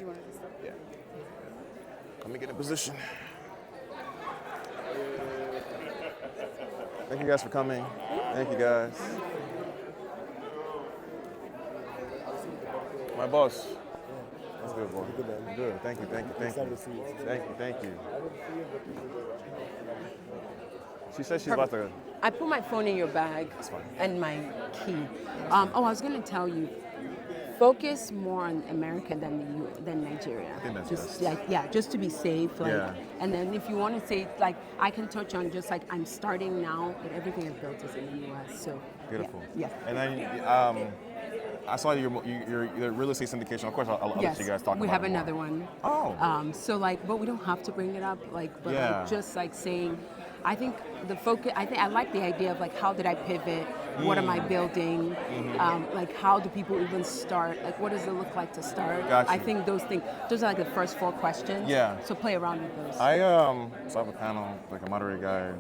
you want to just... Yeah. Let me get in position. Thank you guys for coming. Thank you guys. My boss. That's good, boy. Good, man. Good. Thank you. Thank you. Thank Excited you. to see you. Thank you. Thank you. She said she's about to. I put my phone in your bag. That's fine. And my key. I was going to tell you, focus more on America than Nigeria. I think that's just best. just to be safe. Yeah. And then if you want to say, like, I can touch on just like I'm starting now, but everything I've built is in the U.S. So Beautiful. Yeah. And then I saw your real estate syndication. Of course, I'll let you guys talk about it. We have more. another one. Oh. So like, but we don't have to bring it up. Like, but Yeah. like, just like saying, I think the focus. I like the idea of like, how did I pivot? What am I building? Like, how do people even start? Like, what does it look like to start? Gotcha. I think those are like the first 4 questions. Yeah. So play around with those. So I have a panel, like a moderator guy,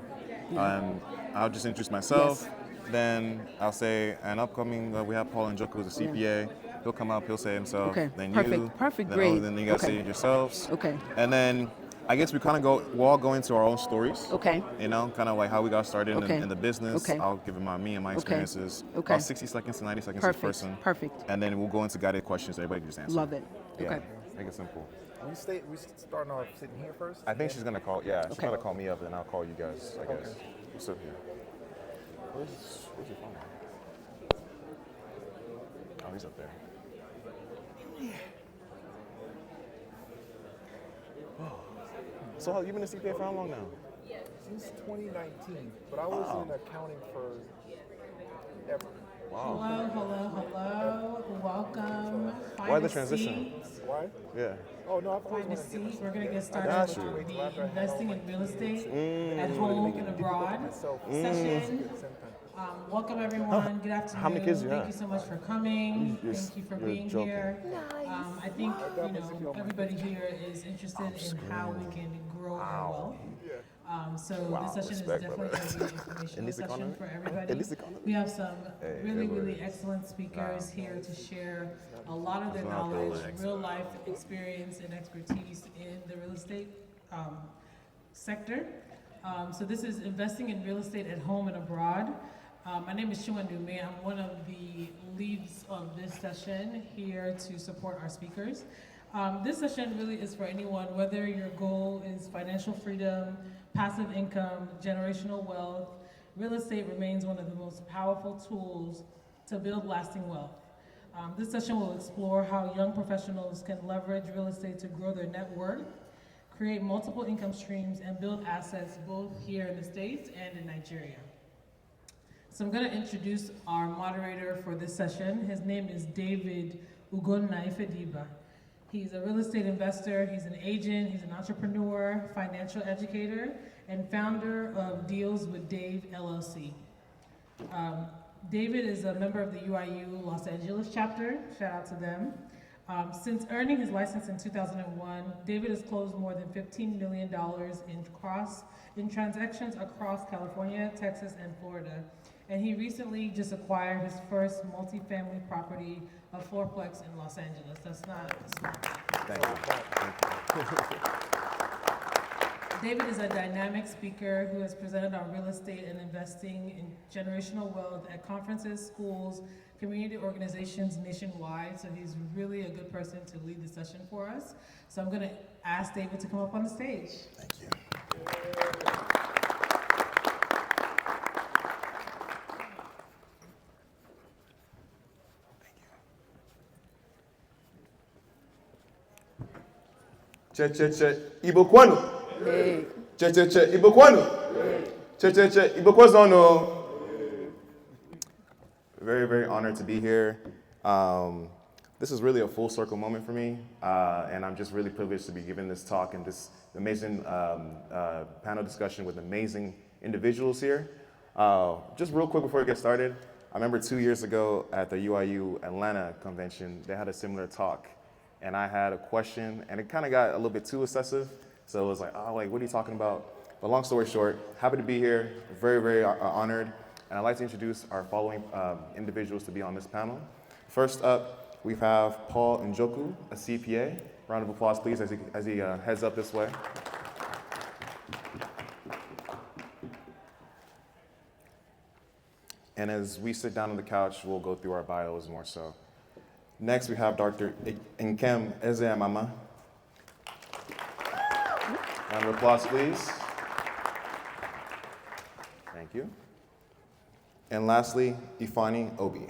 and I'll just introduce myself. Yes. Then I'll say, and upcoming, we have Paul Njoku, who's a CPA. He'll come up, he'll say himself. Okay. Then Perfect. you. Perfect. Then, Great. Then you guys say it yourselves. Okay. And then I guess we'll all go into our own stories. Okay. You know, kind of like how we got started in the business. Okay. I'll give me and my experiences. Okay. About 60 seconds to 90 seconds Perfect. per person. Perfect. And then we'll go into guided questions. Everybody can just answer. Love it. Yeah. Okay. Make it simple. We starting off sitting here first? I think she's gonna call. Yeah, she's Okay. gonna call me up, and I'll call you guys. I guess. We'll sit here. Where's your phone? Oh, he's up there. So you've been a CPA for how long now? Since 2019, but I was in accounting for ever. Wow. Hello. Welcome. Why the transition? Why? Yeah. Oh, no, I've always Find a wanted to get seat. We're going to get got started you. with the investing in real estate at home and abroad session. Welcome everyone. Good afternoon. How many kids do you Thank have? you so much for coming. You're- Thank you for you're being joking. here. I think everybody here is interested in how we can grow our wealth. So this session is respect, definitely brother. going to be an informational this session economy? for In everybody. this economy? We have some really, Lord. really excellent speakers here to share a lot of their not knowledge, privilege. real life experience, and expertise in the real estate sector. So this is investing in real estate at home and abroad. My name is Shiwandu May. I'm one of the leads of this session here to support our speakers. This session really is for anyone, whether your goal is financial freedom, passive income, generational wealth. Real estate remains one of the most powerful tools to build lasting wealth. This session will explore how young professionals can leverage real estate to grow their net worth, create multiple income streams, and build assets both here in the States and in Nigeria. So I'm going to introduce our moderator for this session. His name is David Ugonna-Ifediba. He's a real estate investor, he's an agent, he's an entrepreneur, financial educator, and founder of Deals with Dave LLC. David is a member of the UIU Los Angeles chapter, shout out to them. Since earning his license in 2001, David has closed more than $15 million in transactions across California, Texas, and Florida. And he recently just acquired his first multifamily property, a fourplex in Los Angeles. That's not small. Thank you. David is a dynamic speaker who has presented on real estate and investing in generational wealth at conferences, schools, community organizations nationwide. So he's really a good person to lead the session for us. So I'm going to ask David to come up on the stage. Thank you. Che, Igbo kwanu. Che, Igbo kwanu. Che, Igbo kwazono. Very, very honored to be here. This is really a full circle moment for me, and I'm just really privileged to be giving this talk and this amazing panel discussion with amazing individuals here. Just real quick before we get started, I remember 2 years ago at the UIU Atlanta convention, they had a similar talk. And I had a question, and it kind of got a little bit too excessive. So it was like, what are you talking about? But long story short, happy to be here, very, very honored. And I'd like to introduce our following individuals to be on this panel. First up, we have Paul Njoku, a CPA. Round of applause, please, as he heads up this way. And as we sit down on the couch, we'll go through our bios more so. Next, we have Dr. Nkem Ezeamama. Round of applause, please. Thank you. And lastly, Ifani Obi.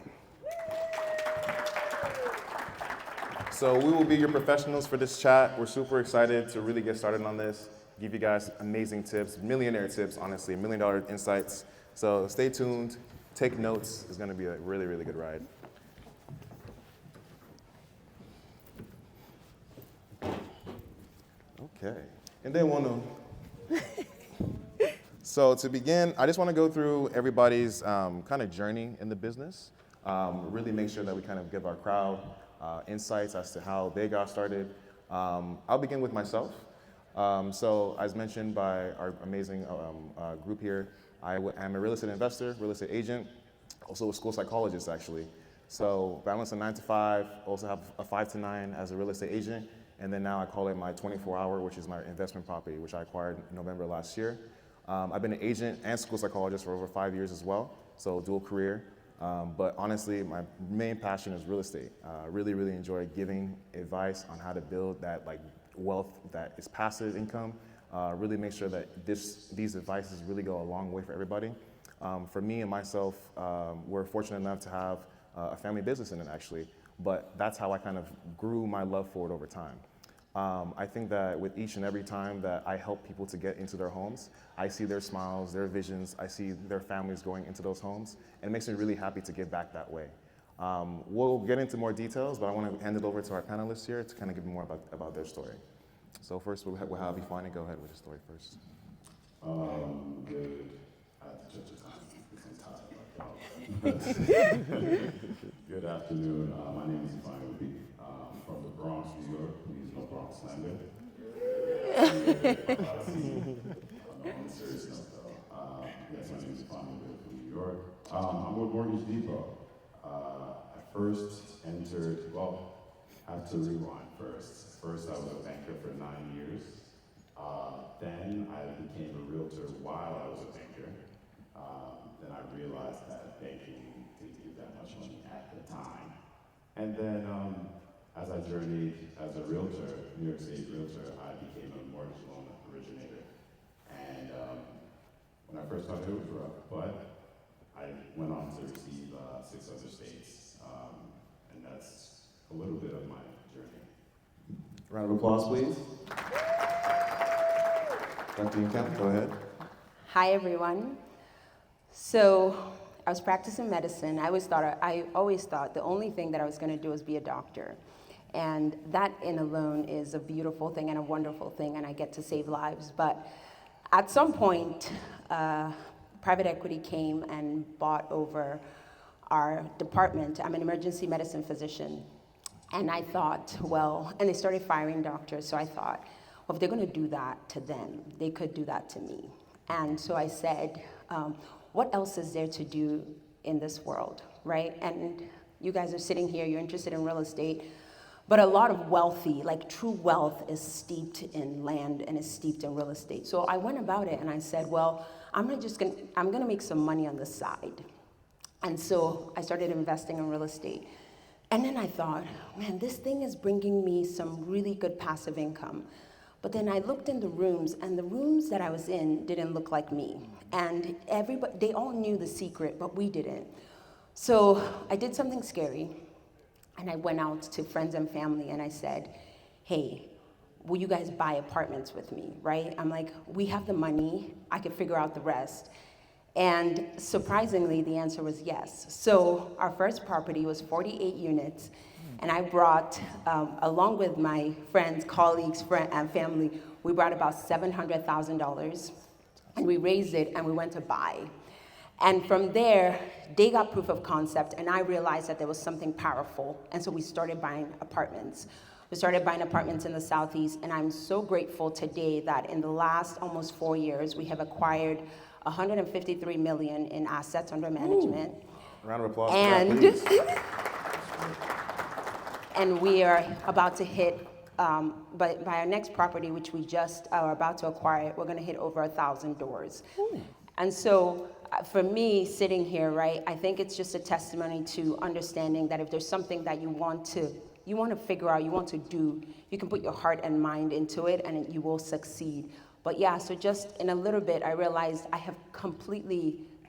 So we will be your professionals for this chat. We're super excited to really get started on this, give you guys amazing tips, millionaire tips, honestly, $1 million insights. So stay tuned, take notes. It's gonna be a really, really good ride. Okay, and then So to begin, I just wanna go through everybody's kind of journey in the business, really make sure that we kind of give our crowd insights as to how they got started. I'll begin with myself. So as mentioned by our amazing group here, I am a real estate investor, real estate agent, also a school psychologist actually. So balance a 9 to 5, also have a 5 to 9 as a real estate agent, and then now I call it my 24-hour, which is my investment property, which I acquired in November last year. I've been an agent and school psychologist for over 5 years as well, so dual career. But honestly, my main passion is real estate. Really, really enjoy giving advice on how to build that like wealth that is passive income. Really make sure that these advices really go a long way for everybody. For me and myself, we're fortunate enough to have a family business in it actually, but that's how I kind of grew my love for it over time. I think that with each and every time that I help people to get into their homes, I see their smiles, their visions, I see their families going into those homes, and it makes me really happy to give back that way. We'll get into more details, but I want to hand it over to our panelists here to kind of give more about their story. So first, we'll have Ifani go ahead with the story first. Good. I have to judge the time because I'm tired like y'all. Good afternoon. My name is Ifani Obi. I'm from the Bronx, New York. Please no Bronx slander. On a serious note, though. Yes, my name is Ifani Obi from New York. I'm with Mortgage Depot. I first entered, I have to rewind first. First, I was a banker for 9 years. Then I became a realtor while I was a banker. Then I realized that banking didn't give that much money at the time. And then as I journeyed as a realtor, New York State realtor, I became a mortgage loan originator. And when I first started, it was rough, but I went on to receive 6 other states. And that's a little bit of my journey. Round of applause, please. Dr. Nkem, go ahead. Hi, everyone. So I was practicing medicine. I always thought the only thing that I was going to do was be a doctor. And that in alone is a beautiful thing and a wonderful thing, and I get to save lives. But at some point, private equity came and bought over our department. I'm an emergency medicine physician. And I thought, and they started firing doctors, so I thought, if they're gonna do that to them, they could do that to me. And so I said, what else is there to do in this world, right? And you guys are sitting here, you're interested in real estate, but a lot of wealthy, like true wealth is steeped in land and is steeped in real estate. So I went about it and I said, I'm gonna make some money on the side. And so I started investing in real estate. And then I thought, man, this thing is bringing me some really good passive income. But then I looked in the rooms, and the rooms that I was in didn't look like me. And they all knew the secret, but we didn't. So I did something scary, and I went out to friends and family, and I said, hey, will you guys buy apartments with me, right? I'm like, we have the money, I could figure out the rest. And surprisingly, the answer was yes. So our first property was 48 units, and I brought, along with my friends, colleagues, and family, we brought about $700,000, and we raised it, and we went to buy. And from there, they got proof of concept, and I realized that there was something powerful, and so we started buying apartments. We started buying apartments in the Southeast, and I'm so grateful today that in the last almost 4 years, we have acquired $153 million in assets under management. Ooh. Round of applause for that, please. And we are about to hit but by our next property, which we just are about to acquire, we're going to hit over 1,000 doors. And so for me, sitting here, right, I think it's just a testimony to understanding that if there's something that you want to figure out, you want to do, you can put your heart and mind into it and you will succeed. But yeah, so just in a little bit, I realized I have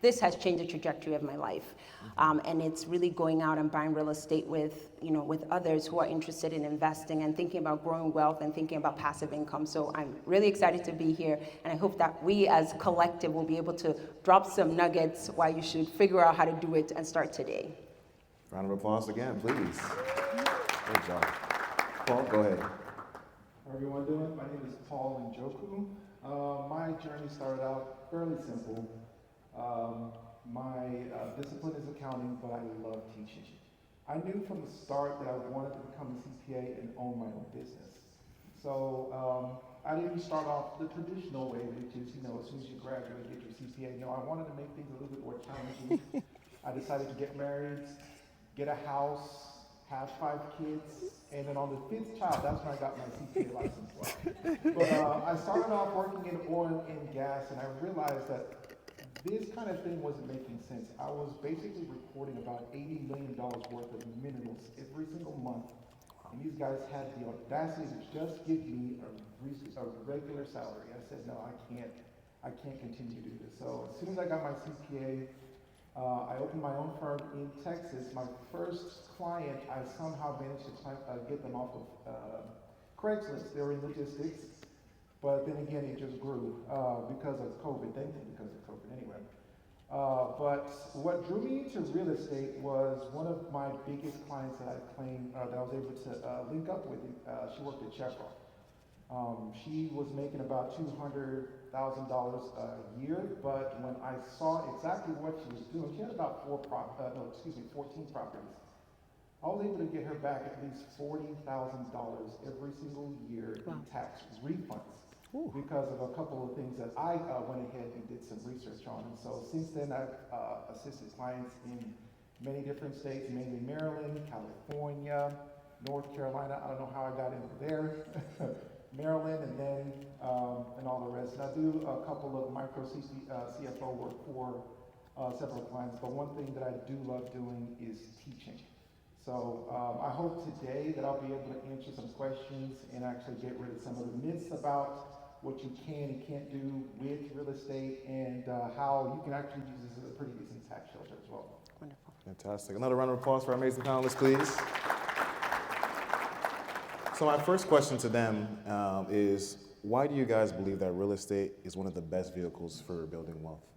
this has changed the trajectory of my life. And it's really going out and buying real estate with others who are interested in investing and thinking about growing wealth and thinking about passive income. So I'm really excited to be here, and I hope that we as a collective will be able to drop some nuggets why you should figure out how to do it and start today. Round of applause again, please. Great job. Paul, go ahead. How are everyone doing? My name is Paul Njoku. My journey started out fairly simple. My discipline is accounting, but I love teaching. I knew from the start that I wanted to become a CPA and own my own business. So I didn't start off the traditional way, which is, as soon as you graduate, get your CPA. No, I wanted to make things a little bit more challenging. I decided to get married, get a house, have 5 kids, and then on the 5th child, that's when I got my CPA license. But I started off working in oil and gas, and I realized that this kind of thing wasn't making sense. I was basically reporting about $80 million worth of minerals every single month, and these guys had the audacity to just give me a regular salary. I said, no, I can't continue to do this. So as soon as I got my CPA, I opened my own firm in Texas. My first client, I somehow managed to get them off of Craigslist. They were in logistics. But then again, it just grew because of COVID. Thankfully, because of COVID anyway. But what drew me into real estate was one of my biggest clients that I claimed that I was able to link up with. She worked at Chevron. She was making about $200,000 a year, but when I saw exactly what she was doing, she had about 14 properties. I was able to get her back at least $40,000 every single year in tax refunds. Because of a couple of things that I went ahead and did some research on. And so since then, I've assisted clients in many different states, mainly Maryland, California, North Carolina. I don't know how I got into there. Maryland, and then and all the rest. And I do a couple of micro CFO work for several clients. But one thing that I do love doing is teaching. So I hope today that I'll be able to answer some questions and actually get rid of some of the myths about what you can and can't do with real estate, and how you can actually use this as a pretty decent tax shelter as well. Wonderful. Fantastic. Another round of applause for our amazing panelists, please. So my first question to them is, why do you guys believe that real estate is one of the best vehicles for building wealth?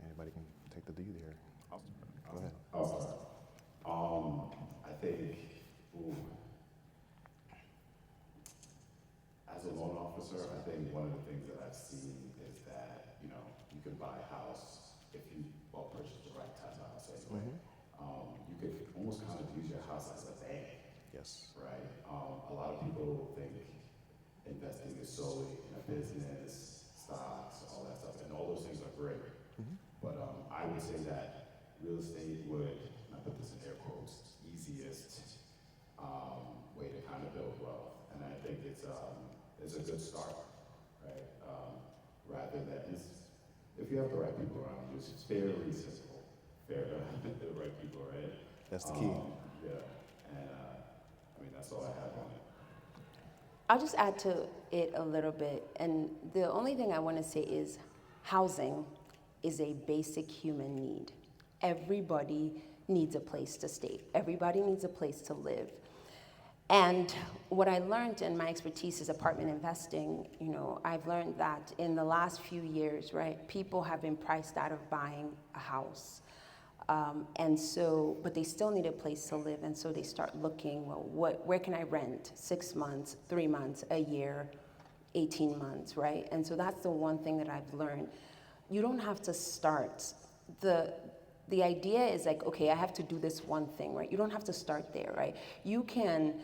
Anybody can take the lead here. Go ahead. I think, as a loan officer, I think one of the things that I've seen is that, you can buy a house if you purchase the right type of house anyway. You could almost kind of use your house as a bank. Yes. Right? A lot of people think investing is solely in a business, stocks, all that stuff, and all those things are great. But I would say that real estate would, and I put this in air quotes, easiest way to kind of build wealth. And I think it's a good start, right? Rather than, if you have the right people around you, it's fairly simple. Fair to have the right people, right? That's the key. Yeah, and that's all I have on it. I'll just add to it a little bit. And the only thing I want to say is housing is a basic human need. Everybody needs a place to stay. Everybody needs a place to live. And what I learned in my expertise is apartment investing, I've learned that in the last few years, right, people have been priced out of buying a house. But they still need a place to live, and so they start looking, where can I rent? 6 months, 3 months, a year, 18 months, right? And so that's the one thing that I've learned. You don't have to start. The idea is like, okay, I have to do this one thing, right? You don't have to start there, right? You can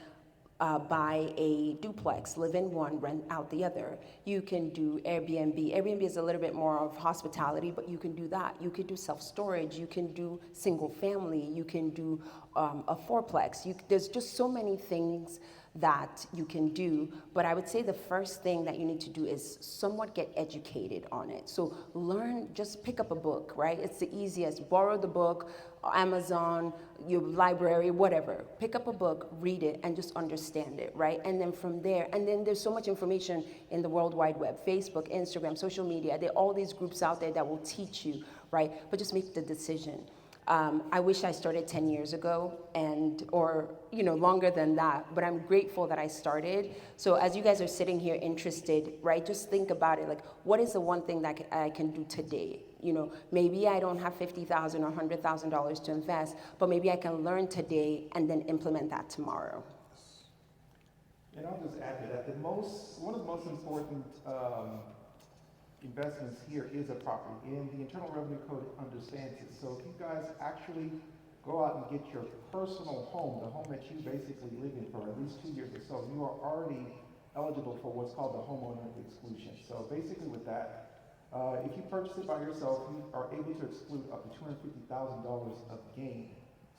buy a duplex, live in one, rent out the other. You can do Airbnb. Airbnb is a little bit more of hospitality, but you can do that. You can do self-storage. You can do single family. You can do a fourplex. There's just so many things that you can do. But I would say the first thing that you need to do is somewhat get educated on it. So learn, just pick up a book, right? It's the easiest. Borrow the book, Amazon, your library, whatever. Pick up a book, read it, and just understand it, right? And then from there, and then there's so much information in the World Wide Web, Facebook, Instagram, social media. There are all these groups out there that will teach you, right? But just make the decision. I wish I started 10 years ago or longer than that, but I'm grateful that I started. So as you guys are sitting here interested, right, just think about it, like, what is the one thing that I can do today? Maybe I don't have $50,000 or $100,000 to invest, but maybe I can learn today and then implement that tomorrow. And I'll just add to that, one of the most important investments here is a property, and the Internal Revenue Code understands it. So if you guys actually go out and get your personal home, the home that you basically live in for at least 2 years or so, you are already eligible for what's called the homeowner exclusion. So basically with that, if you purchase it by yourself, you are able to exclude up to $250,000 of gain.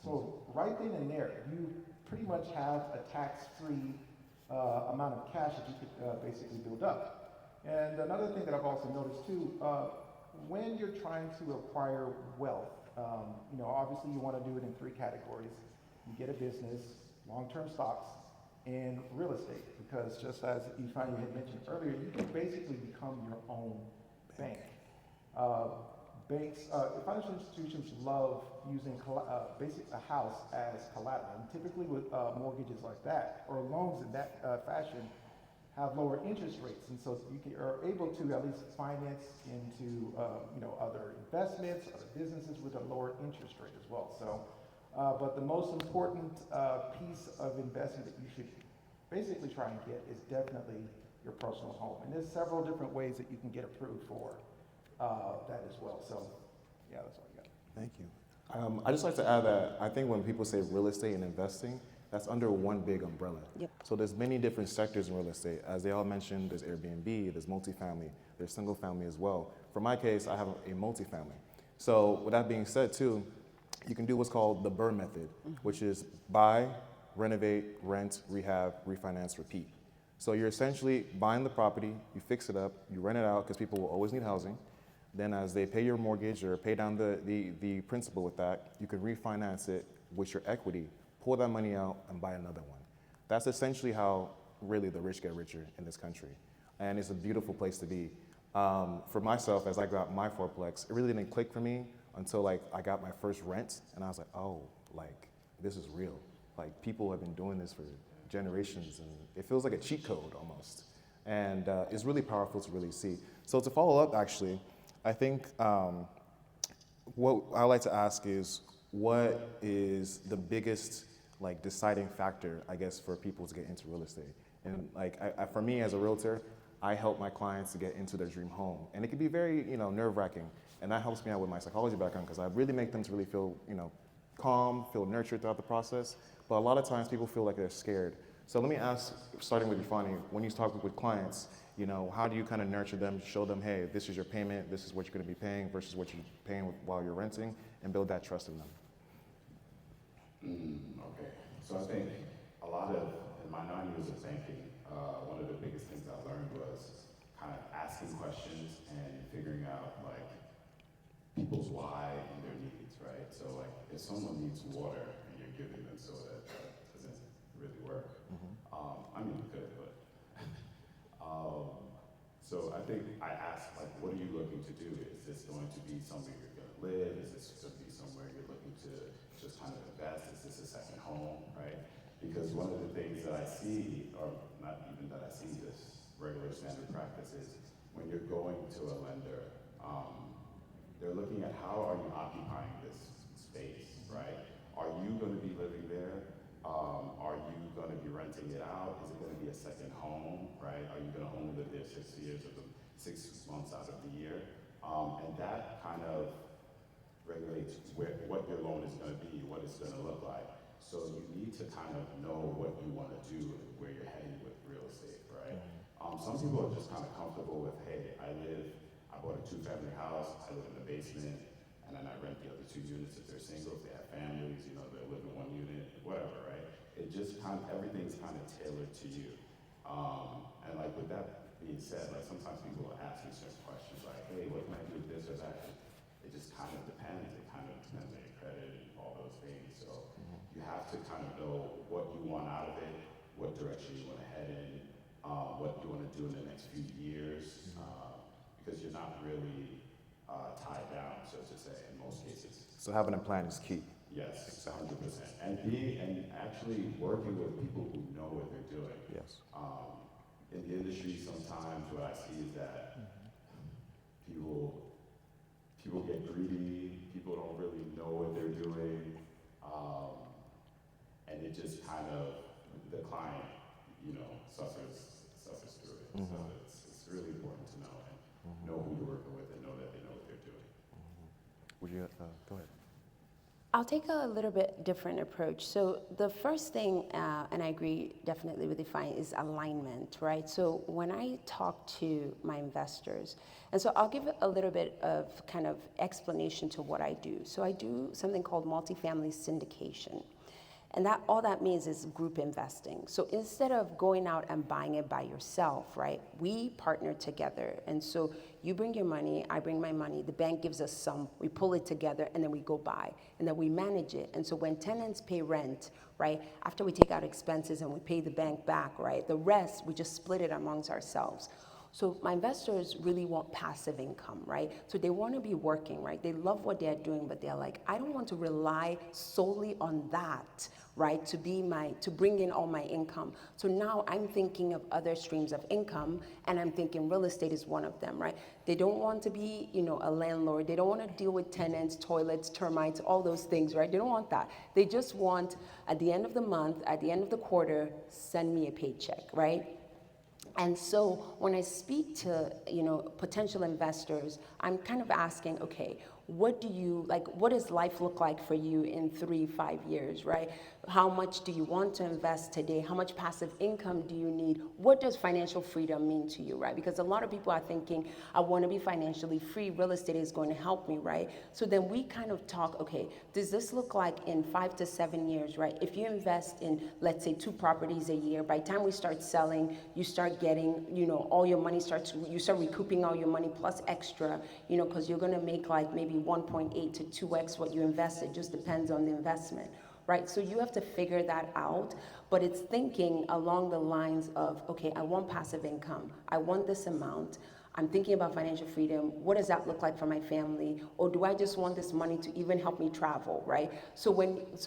So right then and there, you pretty much have a tax-free amount of cash that you could basically build up. And another thing that I've also noticed too, when you're trying to acquire wealth, obviously you want to do it in 3 categories. You get a business, long-term stocks, and real estate. Because just as Ifeanyi had mentioned earlier, you can basically become your own bank. Financial institutions love using a house as collateral. And typically with mortgages like that, or loans in that fashion, have lower interest rates, and so you are able to at least finance into other investments, other businesses with a lower interest rate as well. So, but the most important piece of investment that you should basically try and get is definitely your personal home, and there's several different ways that you can get approved for that as well. So, yeah, that's all I got. Thank you. I just like to add that I think when people say real estate and investing, that's under one big umbrella. Yep. So there's many different sectors in real estate. As they all mentioned, there's Airbnb, there's multifamily, there's single family as well. For my case, I have a multifamily. So with that being said too, you can do what's called the BRRRR method, which is buy, renovate, rent, rehab, refinance, repeat. So you're essentially buying the property, you fix it up, you rent it out because people will always need housing. Then as they pay your mortgage or pay down the principal with that, you can refinance it with your equity, pull that money out and buy another one. That's essentially how really the rich get richer in this country. And it's a beautiful place to be. For myself, as I got my fourplex, it really didn't click for me until I got my first rent and I was like, oh, this is real. People have been doing this for generations and it feels like a cheat code almost. And it's really powerful to really see. So to follow up actually, I think what I like to ask is, what is the biggest deciding factor, I guess, for people to get into real estate? And for me as a realtor, I help my clients to get into their dream home. And it can be very, nerve-wracking. And that helps me out with my psychology background because I really make them to really feel, calm, feel nurtured throughout the process. But a lot of times people feel like they're scared. So let me ask, starting with Ifeanyi, when you talk with clients, how do you kind of nurture them, show them, hey, this is your payment, this is what you're going to be paying versus what you're paying while you're renting, and build that trust in them? Okay, so I think a lot of, in my 9 years of banking, one of the biggest things I learned was kind of asking questions and figuring out people's why and their needs, right? So if someone needs water and you're giving them soda, that doesn't really work. I mean, it could, but. So I think I asked, what are you looking to do? Is this going to be somewhere you're going to live? Is this going to be somewhere you're looking to just kind of invest? Is this a second home, right? Because one of the things that I see, or not even that I see, this regular standard practice is when you're going to a lender, they're looking at how are you occupying this space, right? Are you going to be living there? Are you going to be renting it out? Is it going to be a second home, right? Are you going to only live there 6 months out of the year? And that kind of regulates what your loan is going to be, what it's going to look like. So you need to kind of know what you want to do and where you're heading with real estate, right? Some people are just kind of comfortable with, hey, I bought a 2-family house, I live in the basement, and then I rent the other 2 units if they're single, if they have families, they live in 1 unit, whatever, right? it just kind of, everything's kind of tailored to you. And like with that being said, like sometimes people will ask me certain questions like, hey, what can I do with this or that? It just kind of depends. It kind of depends on your credit and all those things. So you have to kind of know what you want out of it, what direction you want to head in, what you want to do in the next few years, because you're not really tied down, so to say, in most cases. So having a plan is key. Yes, 100%. And actually working with people who know what they're doing. Yes. In the industry, sometimes what I see is that people get greedy, people don't really know what they're doing, and it just kind of, the client, suffers through it. So it's really important to know and know who you're working with and know that they know what they're doing. Would you go ahead? I'll take a little bit different approach. So the first thing, and I agree definitely with Define, is alignment, right? So when I talk to my investors, and so I'll give a little bit of kind of explanation to what I do. So I do something called multifamily syndication. And that all that means is group investing. So instead of going out and buying it by yourself, right, we partner together. And so you bring your money, I bring my money, the bank gives us some, we pull it together, and then we go buy. And then we manage it. And so when tenants pay rent, right, after we take out expenses and we pay the bank back, right, the rest, we just split it amongst ourselves. So my investors really want passive income, right? So they want to be working, right? They love what they're doing, but they're like, I don't want to rely solely on that, right? To bring in all my income. So now I'm thinking of other streams of income, and I'm thinking real estate is one of them, right? They don't want to be, a landlord. They don't want to deal with tenants, toilets, termites, all those things, right? They don't want that. They just want, at the end of the month, at the end of the quarter, send me a paycheck, right? And so when I speak to, potential investors, I'm kind of asking, okay, what does life look like for you in 3-5 years, right? How much do you want to invest today? How much passive income do you need? What does financial freedom mean to you, right? Because a lot of people are thinking, I want to be financially free. Real estate is going to help me, right? So then we kind of talk, okay, does this look like in 5 to 7 years, right? If you invest in, let's say, 2 properties a year, by the time we start selling, you start getting, all your money you start recouping all your money plus extra, because you're going to make like maybe 1.8 to 2x what you invested. Just depends on the investment, right? So you have to figure that out, but it's thinking along the lines of, okay, I want passive income. I want this amount. I'm thinking about financial freedom. What does that look like for my family? Or do I just want this money to even help me travel, right? So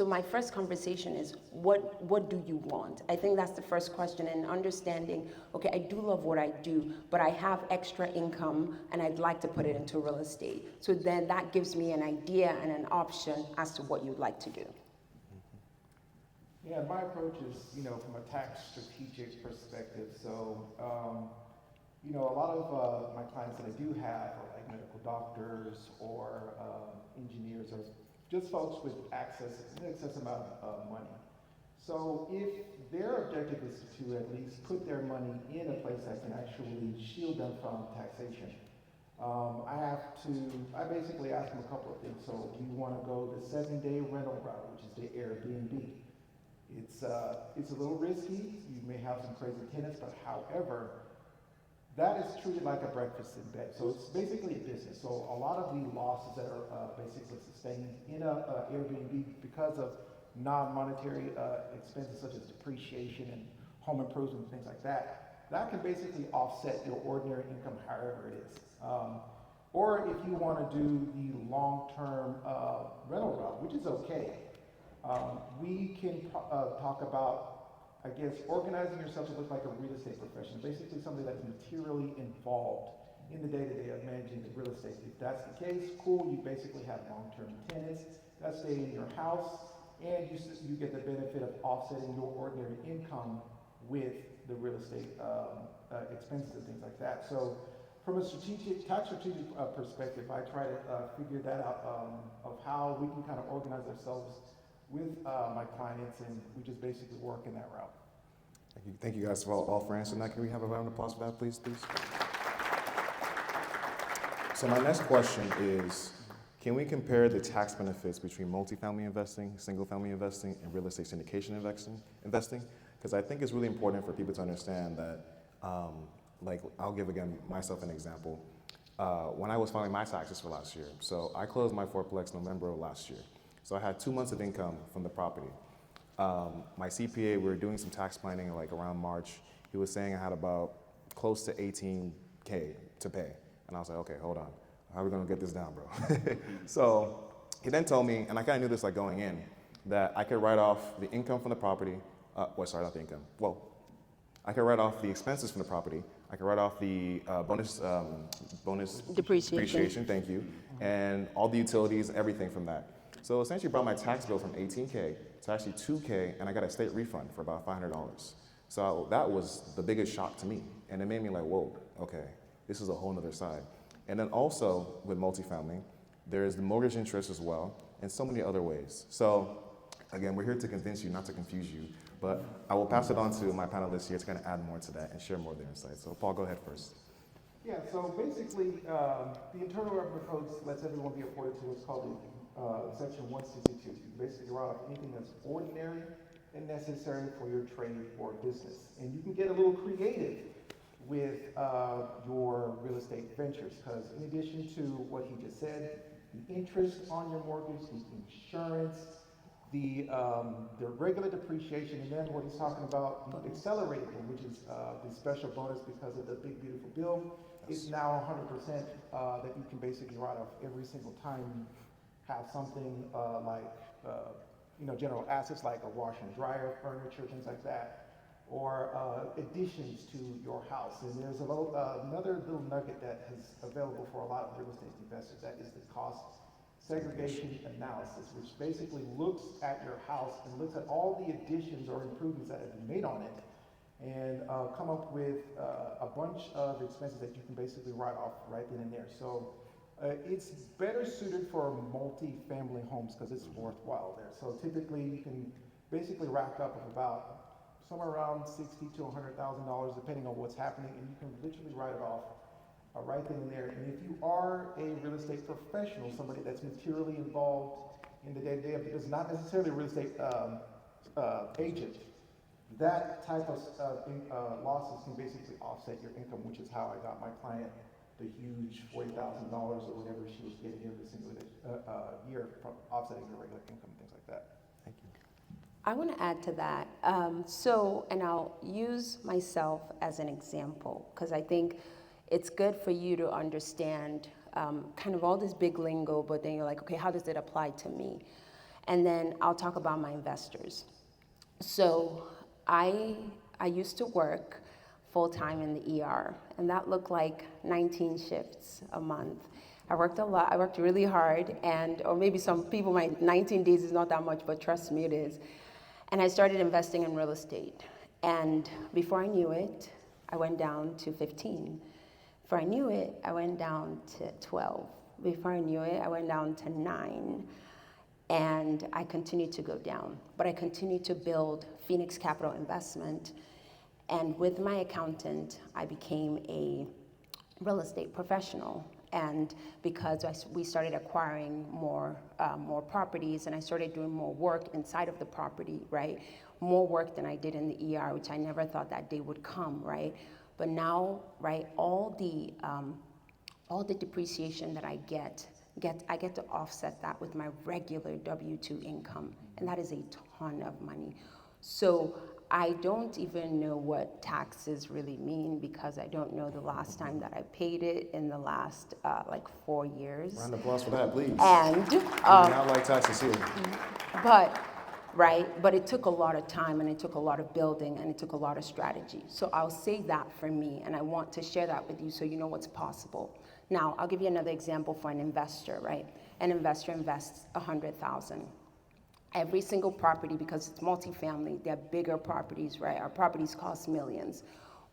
my first conversation is, what do you want? I think that's the first question, and understanding, okay, I do love what I do, but I have extra income and I'd like to put it into real estate. So then that gives me an idea and an option as to what you'd like to do. Yeah, my approach is, from a tax strategic perspective. So, a lot of my clients that I do have are like medical doctors or engineers or just folks with an excess amount of money. So if their objective is to at least put their money in a place that can actually shield them from taxation, I basically ask them a couple of things. So do you want to go the 7-day rental route, which is the Airbnb? It's a little risky. You may have some crazy tenants, but however, that is treated like a breakfast in bed. So it's basically a business. So a lot of the losses that are basically sustained in a Airbnb because of non-monetary expenses such as depreciation and home improvement and things like that, that can basically offset your ordinary income however it is. Or if you want to do the long-term rental route, which is okay, we can talk about, I guess, organizing yourself to look like a real estate professional, basically somebody that's materially involved in the day-to-day of managing the real estate. If that's the case, cool, you basically have long-term tenants that stay in your house, and you get the benefit of offsetting your ordinary income with the real estate expenses and things like that. So from a tax strategic perspective, I try to figure that out of how we can kind of organize ourselves with my clients, and we just basically work in that route. Thank you guys all for answering that. Can we have a round of applause for that, please? So my next question is, can we compare the tax benefits between multifamily investing, single-family investing, and real estate syndication investing? Because I think it's really important for people to understand that, like, I'll give again myself an example. When I was filing my taxes for last year, so I closed my fourplex November of last year. So I had 2 months of income from the property. My CPA, we were doing some tax planning like around March. He was saying I had about close to 18K to pay. And I was like, okay, hold on. How are we gonna get this down, bro? So he then told me, and I kind of knew this like going in, that I could write off the income from the property. Not the income. Well, I could write off the expenses from the property. I could write off the bonus Depreciation. Thank you, and all the utilities, everything from that. So essentially, brought my tax bill from 18K to actually 2K, and I got a state refund for about $500. So that was the biggest shock to me, and it made me like, whoa, okay, this is a whole nother side. And then also with multifamily, there is the mortgage interest as well, and so many other ways. So again, we're here to convince you, not to confuse you, but I will pass it on to my panelists here to kind of add more to that and share more of their insights. So Paul, go ahead first. Yeah, so basically, the Internal Revenue Code lets everyone be afforded to what's called Section 162. You basically write off anything that's ordinary and necessary for your trade or business. And you can get a little creative with your real estate ventures, because in addition to what he just said, the interest on your mortgage, the insurance, the regular depreciation, and then what he's talking about, the accelerated one, which is the special bonus because of the big beautiful bill, is now 100% that you can basically write off every single time you have something like general assets like a washer and dryer, furniture, things like that, or additions to your house. And there's another little nugget that is available for a lot of real estate investors. That is the cost segregation analysis, which basically looks at your house and looks at all the additions or improvements that have been made on it, and come up with a bunch of expenses that you can basically write off right then and there. So it's better suited for multi-family homes because it's worthwhile there. So typically you can basically rack up of about somewhere around $60,000 to $100,000 depending on what's happening, and you can literally write it off right then and there. And if you are a real estate professional, somebody that's materially involved in the day-to-day of it, not necessarily a real estate agent, that type of losses can basically offset your income, which is how I got my client the huge $40,000 or whatever she was getting every single year from offsetting her regular income, things like that. Thank you. I want to add to that. And I'll use myself as an example, because I think it's good for you to understand kind of all this big lingo, but then you're like, okay, how does it apply to me? And then I'll talk about my investors. So I used to work full-time in the ER, and that looked like 19 shifts a month. I worked a lot, I worked really hard, or maybe some people might, 19 days is not that much, but trust me, it is. And I started investing in real estate. And before I knew it, I went down to 15. Before I knew it, I went down to 12. Before I knew it, I went down to 9. And I continued to go down. But I continued to build Phoenix Capital Investment. And with my accountant, I became a real estate professional. And because we started acquiring more properties, and I started doing more work inside of the property, right? More work than I did in the ER, which I never thought that day would come, right? But now, right, all the depreciation that I get to offset that with my regular W-2 income, and that is a ton of money. So I don't even know what taxes really mean, because I don't know the last time that I paid it in the last 4 years. Round of applause for that, please. And We now like taxes here. But it took a lot of time, and it took a lot of building, and it took a lot of strategy. So I'll say that for me, and I want to share that with you so you know what's possible. Now, I'll give you another example for an investor, right? An investor invests $100,000. Every single property, because it's multifamily, they're bigger properties, right? Our properties cost millions.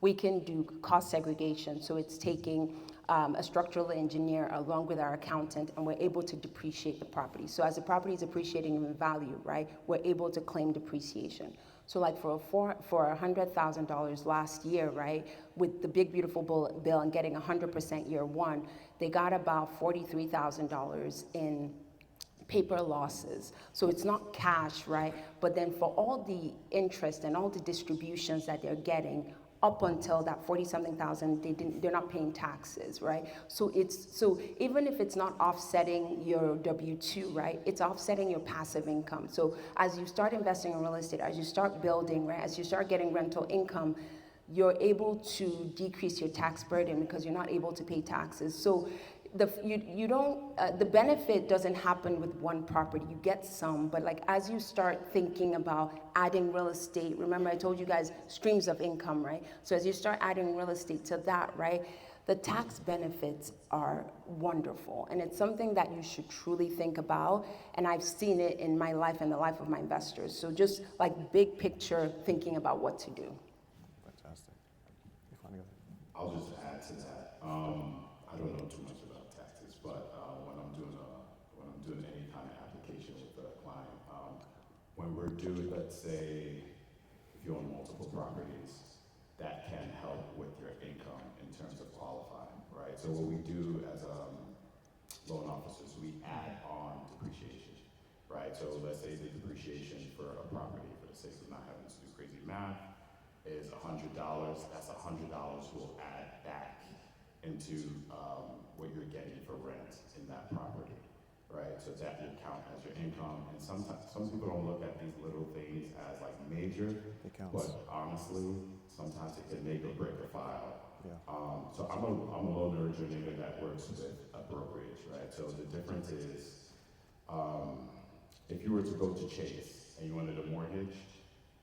We can do cost segregation, so it's taking a structural engineer along with our accountant, and we're able to depreciate the property. So as the property is appreciating in value, right, we're able to claim depreciation. So like for $100,000 last year, right, with the big beautiful bill and getting 100% year one, they got about $43,000 in paper losses. So it's not cash, right? But then for all the interest and all the distributions that they're getting, up until that 40-something thousand, they're not paying taxes, right? So even if it's not offsetting your W-2, right, it's offsetting your passive income. So as you start investing in real estate, as you start building, right, as you start getting rental income, you're able to decrease your tax burden because you're not able to pay taxes. So the benefit doesn't happen with one property. You get some, but like as you start thinking about adding real estate, remember I told you guys streams of income, right? So as you start adding real estate to that, right, the tax benefits are wonderful, and it's something that you should truly think about. And I've seen it in my life and the life of my investors. So just like big picture thinking about what to do. Fantastic. I'll just add to that. I don't know too much about taxes, but when I'm doing any kind of application with a client, when we're due, let's say, if you own multiple properties, that can help with your income in terms of qualifying, right? So what we do as loan officers, we add on depreciation, right? So let's say the depreciation for a property, for the sake of not having to do crazy math, is $100. That's $100 we'll add back into what you're getting for rent in that property, right? So that will count as your income. And sometimes some people don't look at these little things as like major, but honestly, sometimes it can make or break a file. Yeah. So I'm a loan originator that works with a brokerage, right? So the difference is, if you were to go to Chase and you wanted a mortgage,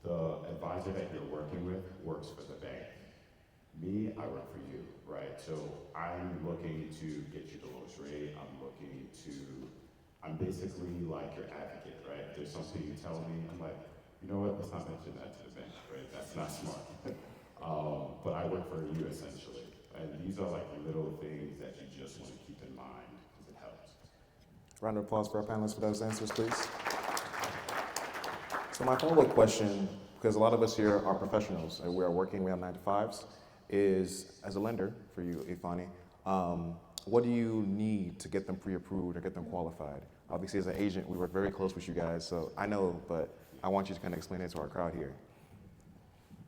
the advisor that you're working with works for the bank. Me, I work for you, right? So I'm looking to get you the lowest rate. I'm basically like your advocate, right? If there's something you tell me, I'm like, you know what, let's not mention that to the bank, right? That's not smart. But I work for you essentially. And these are like little things that you just want to keep in mind because it helps. Round of applause for our panelists for those answers, please. So my follow-up question, because a lot of us here are professionals and we are working, we have 9 to 5s, is as a lender for you, Ifani, what do you need to get them pre-approved or get them qualified? Obviously, as an agent, we work very close with you guys, so I know, but I want you to kind of explain it to our crowd here.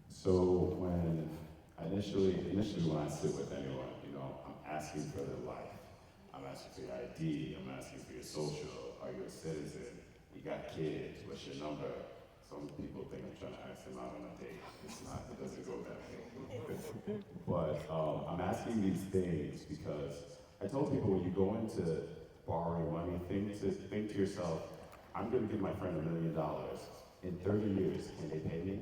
So when initially when I sit with anyone, I'm asking for their life. I'm asking for your ID. I'm asking for your social. Are you a citizen? You got kids? What's your number? Some people think I'm trying to ask them out on a date. It's not. It doesn't go that way. But I'm asking these things because I tell people when you go into borrowing money, think to yourself, I'm going to give my friend $1 million. In 30 years, can they pay me?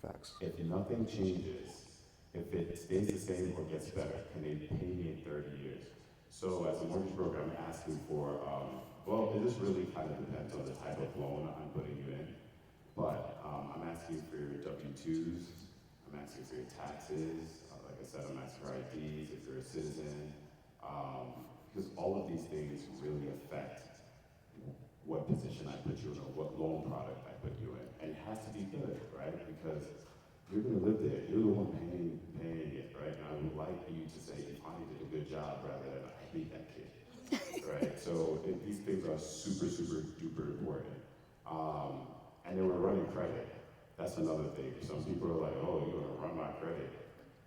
Facts. If nothing changes, if it stays the same or gets better, can they pay me in 30 years? So as a mortgage broker, I'm asking for, well, it just really kind of depends on the type of loan I'm putting you in. But I'm asking for your W-2s, I'm asking for your taxes, like I said, I'm asking for IDs, if you're a citizen, because all of these things really affect what position I put you in or what loan product I put you in. And it has to be good, right? Because you're gonna live there, you're the one paying it, right? And I would like you to say, Ifani did a good job rather than I hate that kid, right? So these things are super, super duper important. And then we're running credit. That's another thing. Some people are like, oh, you're gonna run my credit.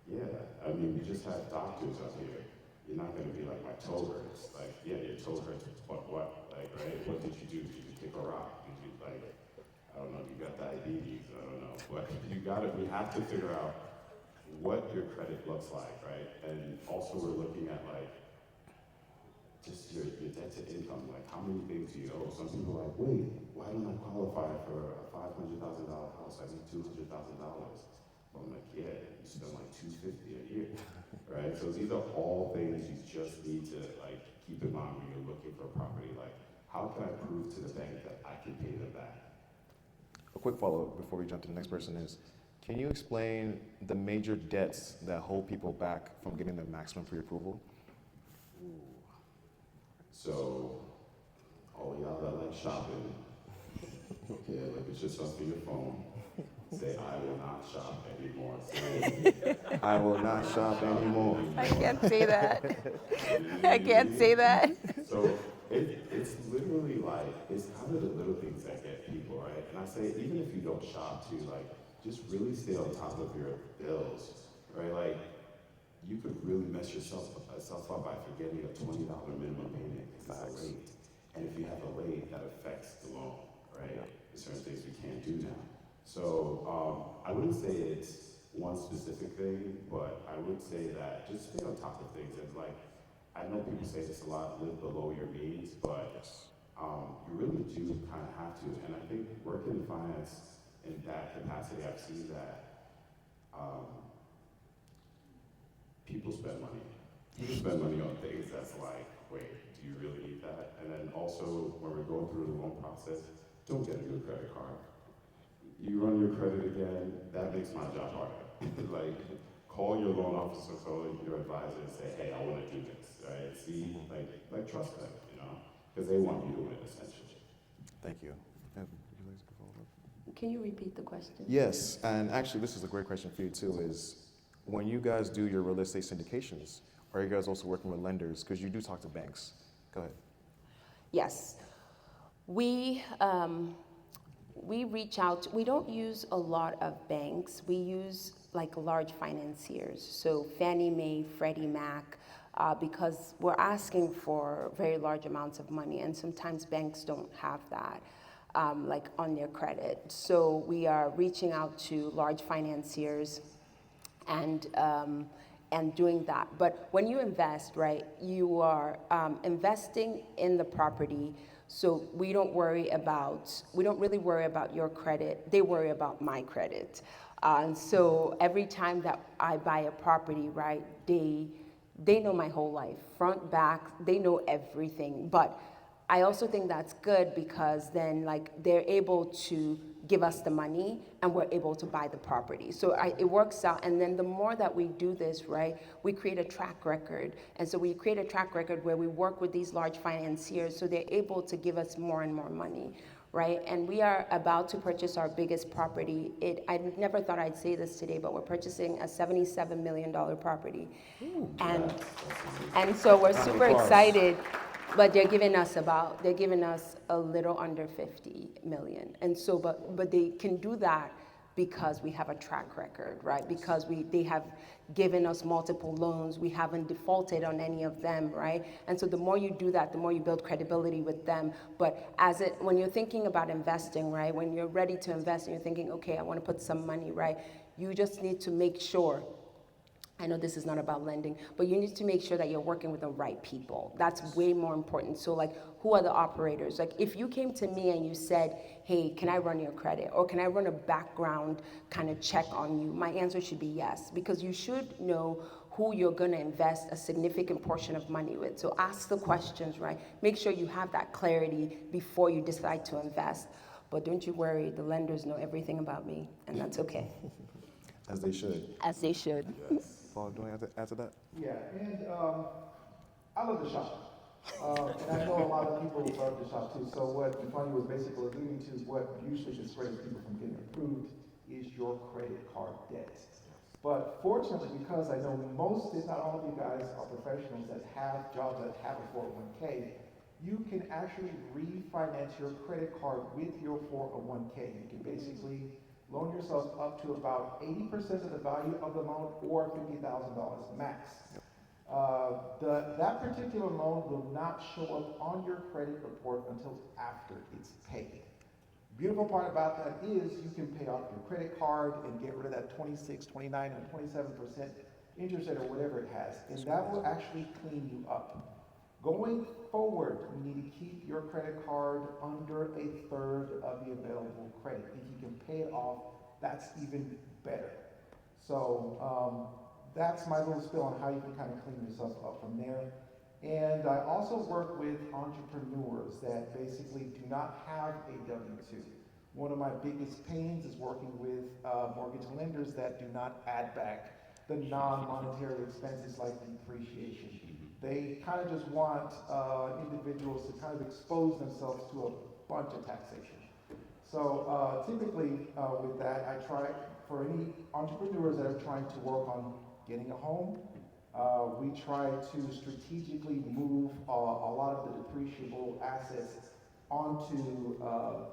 Yeah, I mean, we just have doctors up here. You're not gonna be like, my toe hurts. Like, yeah, your toe hurts, but what? Like, right, what did you do? Did you kick a rock? Did you, like, I don't know, you got diabetes, I don't know. But we have to figure out what your credit looks like, right? And also we're looking at like, just your debt to income, like how many things do you owe? Some people are like, wait, why don't I qualify for a $500,000 house? I need $200,000. I'm like, yeah, you spend like $250 a year, right? So these are all things you just need to like keep in mind when you're looking for a property. Like, how can I prove to the bank that I can pay them back? A quick follow-up before we jump to the next person is, can you explain the major debts that hold people back from getting the maximum pre-approval? So, all y'all that like shopping, yeah, like it's just up to your phone. Say, I will not shop anymore. Say, I will not shop anymore. I can't say that. I can't say that. so it's literally like, it's kind of the little things that get people, right? And I say, even if you don't shop too, like, just really stay on top of your bills, right? Like, you could really mess yourself up by forgetting a $20 minimum payment because it's late. And if you have a late, that affects the loan, right? There's certain things we can't do now. So I wouldn't say it's one specific thing, but I would say that just stay on top of things. And like, I know people say this a lot, live below your means, but you really do kind of have to. And I think working in finance in that capacity, I've seen that people spend money. People spend money on things that's like, wait, do you really need that? And then also, when we're going through the loan process, don't get a new credit card. You run your credit again, that makes my job harder. Like, call your loan officer, call your advisor and say, hey, I want to do this, right? See, like trust them, you know? Because they want you to win, essentially. Thank you. Would you like to follow up? Can you repeat the question? Yes, and actually, this is a great question for you too. Is when you guys do your real estate syndications, are you guys also working with lenders? Because you do talk to banks. Go ahead. Yes. We reach out, we don't use a lot of banks. We use like large financiers. So Fannie Mae, Freddie Mac, because we're asking for very large amounts of money, and sometimes banks don't have that, like on their credit. So we are reaching out to large financiers and doing that. But when you invest, right, you are investing in the property. So we don't really worry about your credit. They worry about my credit. And so every time that I buy a property, right, they know my whole life, front, back, they know everything. But I also think that's good because then like they're able to give us the money and we're able to buy the property. So it works out. And then the more that we do this, right, we create a track record. And so we create a track record where we work with these large financiers so they're able to give us more and more money, right? And we are about to purchase our biggest property. I never thought I'd say this today, but we're purchasing a $77 million property. And so we're super excited. But they're giving us a little under 50 million. And so, but they can do that because we have a track record, right? Because they have given us multiple loans. We haven't defaulted on any of them, right? And so the more you do that, the more you build credibility with them. But when you're thinking about investing, right? When you're ready to invest and you're thinking, okay, I want to put some money, right? You just need to make sure, I know this is not about lending, but you need to make sure that you're working with the right people. That's way more important. So like, who are the operators? Like if you came to me and you said, hey, can I run your credit? Or can I run a background kind of check on you? My answer should be yes, because you should know who you're gonna invest a significant portion of money with. So ask the questions, right? Make sure you have that clarity before you decide to invest. But don't you worry, the lenders know everything about me, and that's okay. As they should. As they should. Yes. Paul, do you want to answer that? Yeah, and I love to shop. And I know a lot of people love to shop too. So what Ifeanyi was basically alluding to is what usually discourages people from getting approved is your credit card debt. But fortunately, because I know most, if not all of you guys are professionals that have jobs that have a 401k, you can actually refinance your credit card with your 401k. You can basically loan yourself up to about 80% of the value of the loan or $50,000 max. That particular loan will not show up on your credit report until after it's paid. Beautiful part about that is you can pay off your credit card and get rid of that 26, 29, or 27% interest rate or whatever it has, and that will actually clean you up. Going forward, you need to keep your credit card under a third of the available credit. If you can pay it off, that's even better. So that's my little spill on how you can kind of clean yourself up from there. And I also work with entrepreneurs that basically do not have a W-2. One of my biggest pains is working with mortgage lenders that do not add back the non-monetary expenses like depreciation. They kind of just want individuals to kind of expose themselves to a bunch of taxation. So typically with that, I try, for any entrepreneurs that are trying to work on getting a home, we try to strategically move a lot of the depreciable assets onto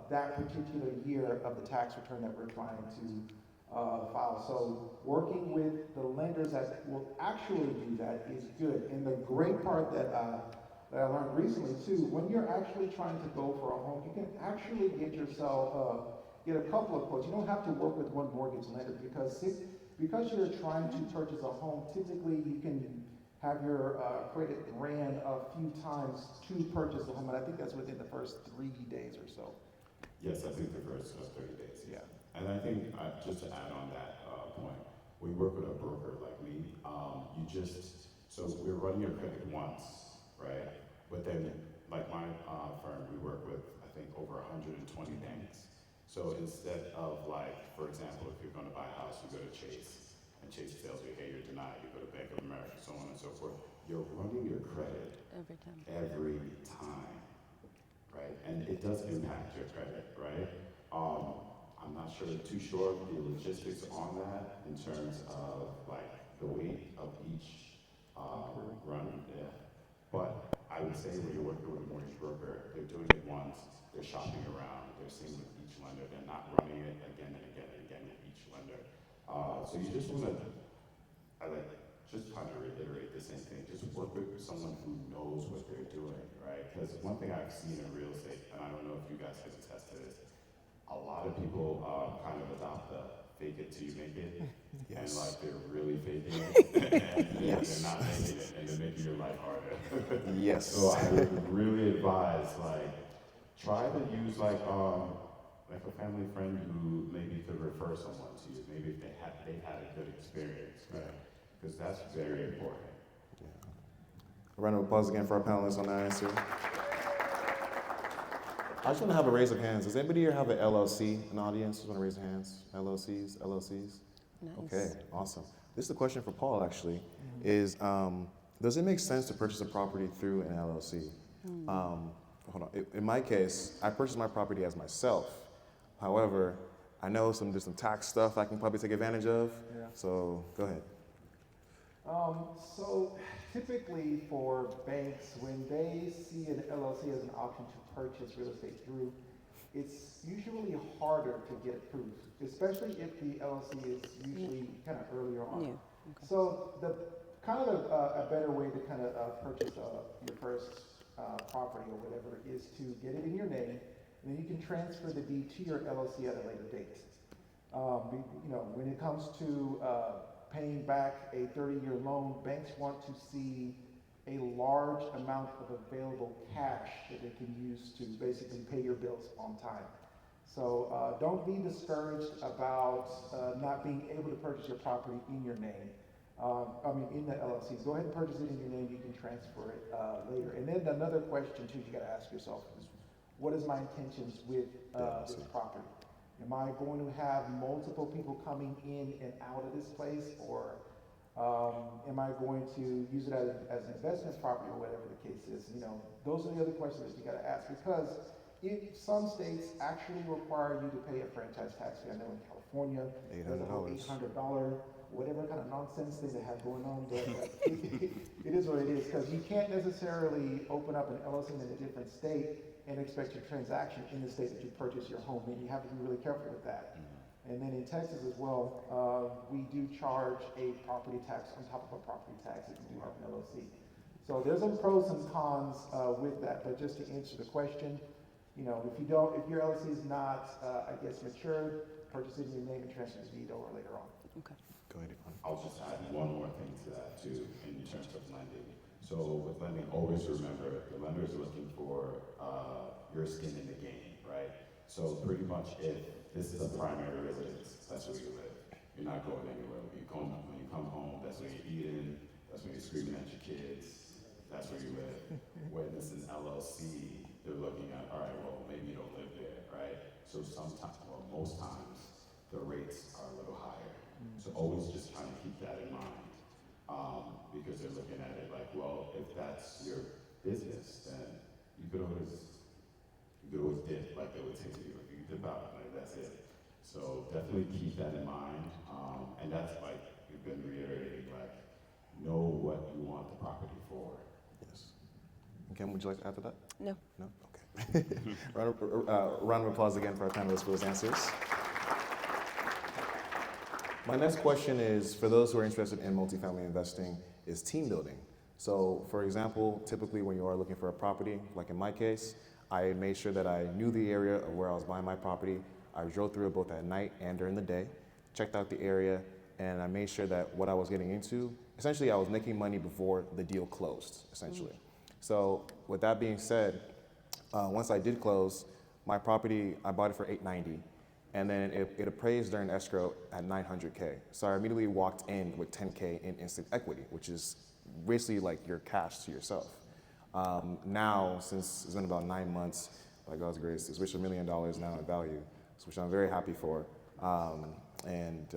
that particular year of the tax return that we're trying to file. So working with the lenders that will actually do that is good. And the great part that I learned recently too, when you're actually trying to go for a home, you can actually get yourself, get a couple of quotes. You don't have to work with one mortgage lender because you're trying to purchase a home, typically you can have your credit ran a few times to purchase the home, and I think that's within the first 3 days or so. Yes, I think the first 30 days. Yeah. And I think, just to add on that point, we work with a broker like me. So we're running your credit once, right? But then, like my firm, we work with, I think, over 120 banks. So instead of like, for example, if you're going to buy a house, you go to Chase, and Chase tells you, hey, you're denied. You go to Bank of America, so on and so forth. You're running your credit every time, right? And it does impact your credit, right? I'm not too sure of the logistics on that in terms of like the weight of each run. Yeah. But I would say when you're working with a mortgage broker, they're doing it once, they're shopping around, they're seeing with each lender, they're not running it again and again and again with each lender. So you just want to, just kind of reiterate the same thing, just work with someone who knows what they're doing, right? Because one thing I've seen in real estate, and I don't know if you guys can attest to this, a lot of people kind of adopt the fake it till you make it, and like they're really faking it, and they're not making it, and they're making your life harder. Yes. So I would really advise, like, try to use like a family friend who maybe could refer someone to you, maybe if they had a good experience, right? Because that's very important. A round of applause again for our panelists on that answer. I just want to have a raise of hands. Does anybody here have an LLC in the audience? Just want to raise your hands. LLCs? Nice. Okay, awesome. This is the question for Paul, actually, is does it make sense to purchase a property through an LLC? Hold on. In my case, I purchased my property as myself. However, I know there's some tax stuff I can probably take advantage of. Yeah. So go ahead. So typically for banks, when they see an LLC as an option to purchase real estate through, it's usually harder to get approved, especially if the LLC is usually kind of earlier on. New. Okay. So the kind of a better way to kind of purchase your first property or whatever is to get it in your name, and then you can transfer the deed to your LLC at a later date. When it comes to paying back a 30-year loan, banks want to see a large amount of available cash that they can use to basically pay your bills on time. So don't be discouraged about not being able to purchase your property in your name. In the LLCs. Go ahead and purchase it in your name. You can transfer it later. And then another question too you got to ask yourself is, what is my intentions with this property? Am I going to have multiple people coming in and out of this place, or am I going to use it as an investment property or whatever the case is? Those are the other questions that you got to ask, because if some states actually require you to pay a franchise tax fee. I know in California, there's a whole $800, whatever kind of nonsense thing they have going on, but it is what it is, because you can't necessarily open up an LLC in a different state and expect your transaction in the state that you purchase your home in. You have to be really careful with that. And then in Texas as well, we do charge a property tax on top of a property tax if you do have an LLC. So there's some pros and cons with that, but just to answer the question, if your LLC is not, matured, purchase it in your name and transfer the deed over later on. Okay. Go ahead. I'll just add one more thing to that too, in terms of lending. So with lending, always remember the lender is looking for your skin in the game, right? So pretty much if this is a primary residence, that's where you live. You're not going anywhere. When you come home, that's where you're eating, that's where you're screaming at your kids, that's where you live. When this is LLC, they're looking at, all right, well, maybe you don't live there, right? So sometimes, well, most times, the rates are a little higher. So always just kind of keep that in mind, because they're looking at it like, well, if that's your business, then you could always dip like they would say to you. If you dip out, like that's it. So definitely keep that in mind, and that's like we've been reiterating, like know what you want the property for. Yes. Kim, would you like to add to that? No. No? Okay. Round of applause again for our panelists for those answers. My next question is, for those who are interested in multifamily investing, is team building. So, for example, typically when you are looking for a property, like in my case, I made sure that I knew the area of where I was buying my property. I drove through it both at night and during the day, checked out the area, and I made sure that what I was getting into, essentially I was making money before the deal closed, essentially. So with that being said, once I did close, my property, I bought it for $890, and then it appraised during escrow at $900K. So I immediately walked in with $10K in instant equity, which is basically like your cash to yourself. Now, since it's been about 9 months, by God's grace, it's reached $1 million now in value, which I'm very happy for. You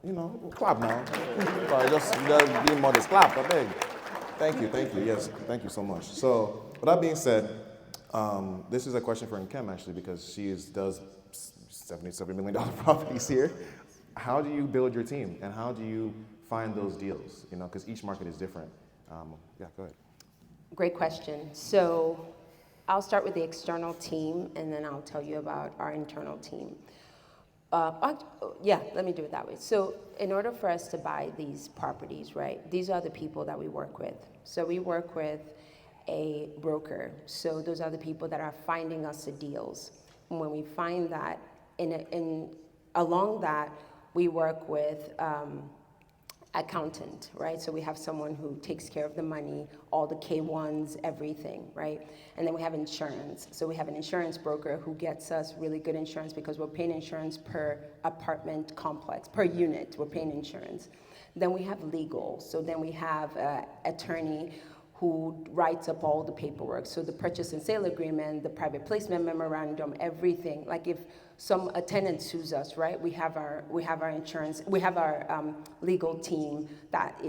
know, clap now. Sorry, just be modest. Clap, I beg. Thank you. Yes, thank you so much. So, with that being said, this is a question for Nkem actually, because she does $77 million properties here. How do you build your team, and how do you find those deals? You know, because each market is different. Yeah, go ahead. Great question. So I'll start with the external team, and then I'll tell you about our internal team. Let me do it that way. So in order for us to buy these properties, right, these are the people that we work with. So we work with a broker. So those are the people that are finding us the deals. And when we find that, along that, we work with accountant, right? So we have someone who takes care of the money, all the K1s, everything, right? And then we have insurance. So we have an insurance broker who gets us really good insurance because we're paying insurance per apartment complex, per unit, we're paying insurance. Then we have legal. So then we have an attorney who writes up all the paperwork. So the purchase and sale agreement, the private placement memorandum, everything. Like if a tenant sues us, right? We have our insurance, we have our legal team that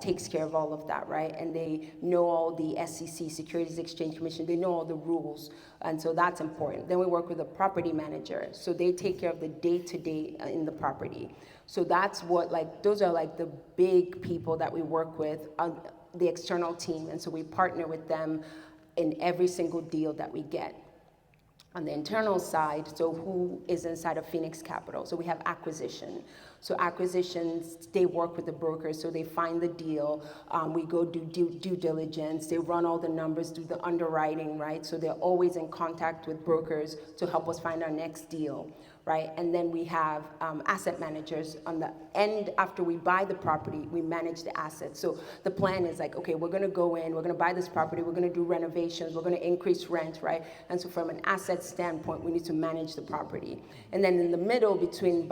takes care of all of that, right? And they know all the SEC, Securities Exchange Commission, they know all the rules. And so that's important. Then we work with a property manager. So they take care of the day-to-day in the property. So that's those are like the big people that we work with, the external team, and so we partner with them in every single deal that we get. On the internal side, so who is inside of Phoenix Capital? So we have acquisition. So acquisitions, they work with the brokers, so they find the deal. We go do due diligence. They run all the numbers, do the underwriting, right? So they're always in contact with brokers to help us find our next deal, right? And then we have asset managers on the end. After we buy the property, we manage the assets. So the plan is like, okay, we're gonna go in, we're gonna buy this property, we're gonna do renovations, we're gonna increase rent, right? And so from an asset standpoint, we need to manage the property. And then in the middle, between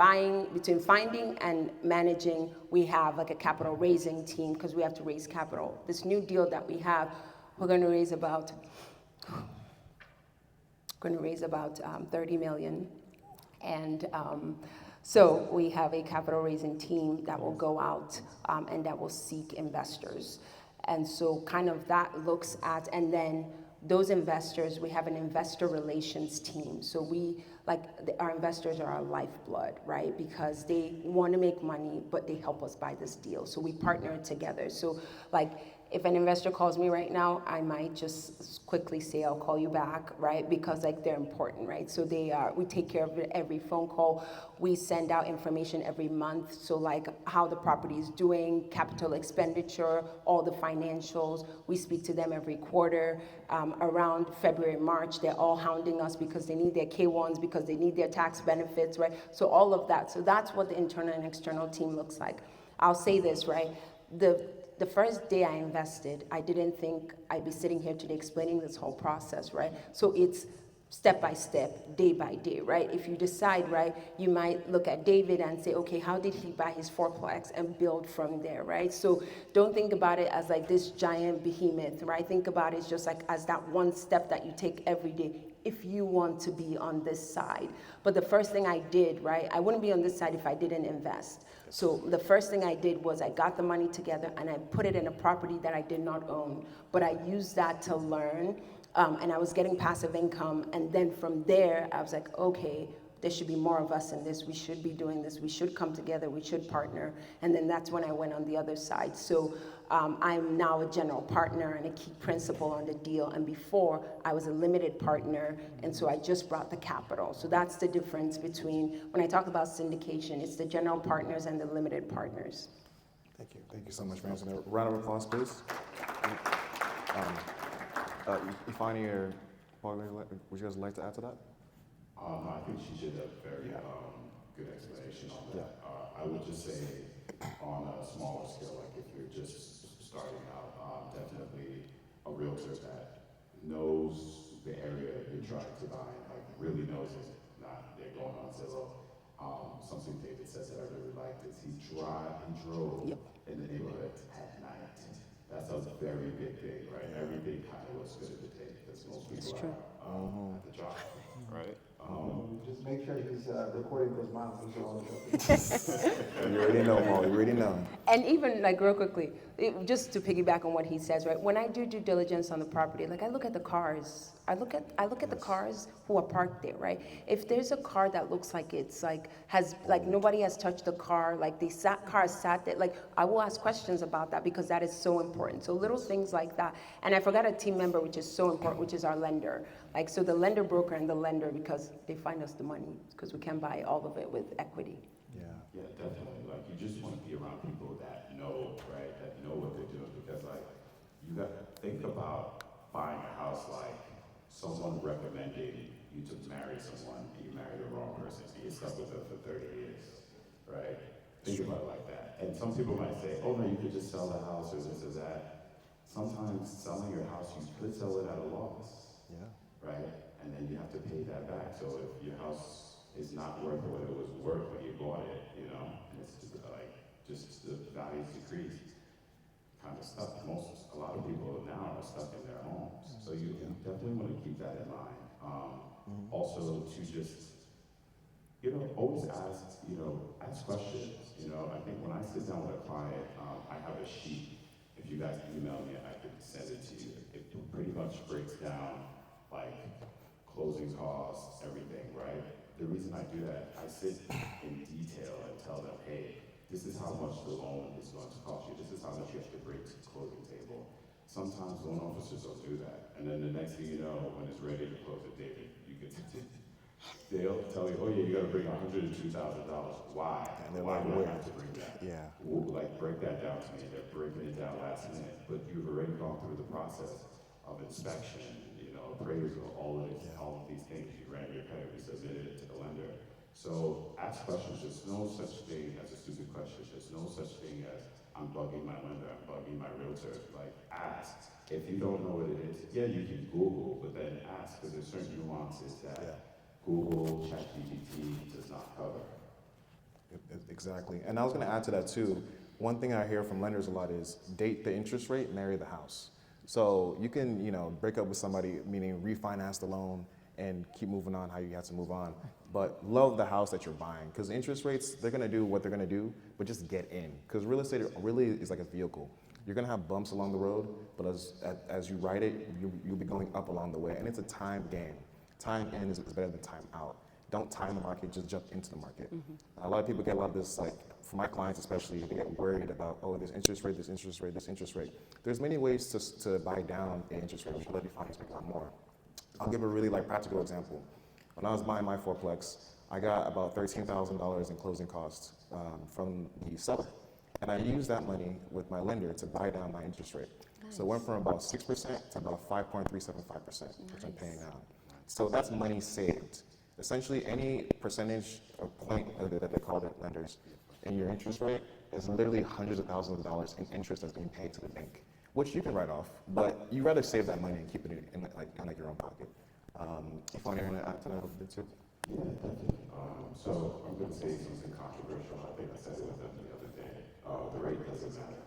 finding and managing, we have like a capital raising team because we have to raise capital. This new deal that we have, we're gonna raise about 30 million. And so we have a capital raising team that will go out and that will seek investors. And so kind of that looks at, and then those investors, we have an investor relations team. So our investors are our lifeblood, right? Because they want to make money, but they help us buy this deal. So we partner together. So if an investor calls me right now, I might just quickly say, I'll call you back, right? Because they're important, right? So we take care of every phone call. We send out information every month. So how the property is doing, capital expenditure, all the financials. We speak to them every quarter. Around February, March, they're all hounding us because they need their K1s, because they need their tax benefits, right? So all of that. So that's what the internal and external team looks like. I'll say this, right? The first day I invested, I didn't think I'd be sitting here today explaining this whole process, right? So it's step by step, day by day, right? If you decide, right, you might look at David and say, okay, how did he buy his fourplex, and build from there, right? So don't think about it as this giant behemoth, right? Think about it just as that one step that you take every day if you want to be on this side. But the first thing I did, right, I wouldn't be on this side if I didn't invest. So the first thing I did was I got the money together and I put it in a property that I did not own, but I used that to learn, and I was getting passive income. And then from there, I was like, okay, there should be more of us in this. We should be doing this. We should come together. We should partner. And then that's when I went on the other side. So I'm now a general partner and a key principal on the deal. And before, I was a limited partner, and so I just brought the capital. So that's the difference between, when I talk about syndication, it's the general partners and the limited partners. Thank you. Thank you so much for answering that. Round of applause, please. Ifani or Paul, would you guys like to add to that? I think she did a very good explanation on that. I would just say on a smaller scale, like if you're just starting out, definitely a realtor that knows the area you're trying to buy, like really knows it, not they're going on Zillow. Something David said that I really liked is he drove in the neighborhood at night. That's a very big thing, right? Everything kind of looks good at the tape because most people are at the job, right? Just make sure he's recording those miles as well. You already know, Paul. You already know. And even like real quickly, just to piggyback on what he says, right? When I do due diligence on the property, like I look at the cars. I look at the cars who are parked there, right? If there's a car that looks like it's like has like nobody has touched the car, like the car sat there, like I will ask questions about that because that is so important. So little things like that. And I forgot a team member which is so important, which is our lender. Like so the lender broker and the lender, because they find us the money because we can buy all of it with equity. Yeah, definitely. Like you just want to be around people that know, right? That know what they're doing because like you got to think about buying a house like someone recommending you to marry someone and you marry the wrong person and you're stuck with them for 30 years, right? Think about it like that. And some people might say, oh no, you could just sell the house or this or that. Sometimes selling your house, you could sell it at a loss, right? And then you have to pay that back. So if your house is not worth what it was worth when you bought it, you know, and it's just like, just the values decrease, kind of stuck. A lot of people now are stuck in their homes. So you definitely want to keep that in mind. Also to just, always ask questions. I think when I sit down with a client, I have a sheet. If you guys email me, I could send it to you. It pretty much breaks down like closing costs, everything, right? The reason I do that, I sit in detail and tell them, hey, this is how much the loan is going to cost you. This is how much you have to bring to the closing table. Sometimes loan officers don't do that. And then the next thing you know, when it's ready to close it, David, they'll tell you, oh yeah, you gotta bring $102,000. Why? And they're Why like, do I where? have to bring that? Yeah. Like break that down to me. They're breaking it down last minute, but you've already gone through the process of inspection, appraisal, all of these things. You ran your credit, you submitted it to the lender. So ask questions. There's no such thing as a stupid question. There's no such thing as I'm bugging my lender, I'm bugging my realtor. Like ask. If you don't know what it is, yeah, you can Google, but then ask because there's certain nuances that Google, ChatGPT does not cover. Exactly. And I was going to add to that too. One thing I hear from lenders a lot is date the interest rate, marry the house. So you can, break up with somebody, meaning refinance the loan and keep moving on how you have to move on. But love the house that you're buying because interest rates, they're going to do what they're going to do, but just get in. Because real estate really is like a vehicle. You're going to have bumps along the road, but as you ride it, you'll be going up along the way. And it's a time game. Time in is better than time out. Don't time the market, just jump into the market. A lot of people get a lot of this, like, for my clients especially, they get worried about, oh, this interest rate, this interest rate, this interest rate. There's many ways to buy down the interest rate, which will let you find a lot more. I'll give a really practical example. When I was buying my fourplex, I got about $13,000 in closing costs from the seller. And I used that money with my lender to buy down my interest rate. Nice. So it went from about 6% to about 5.375%, which I'm paying now. So that's money saved. Essentially, any percentage or point that they call it lenders in your interest rate is literally hundreds of thousands of dollars in interest that's being paid to the bank, which you can write off, but you rather save that money and keep it in your own pocket. If I want to add to that a bit too. Yeah, definitely. So I'm going to say something controversial. I think I said it with them the other day. The rate doesn't matter.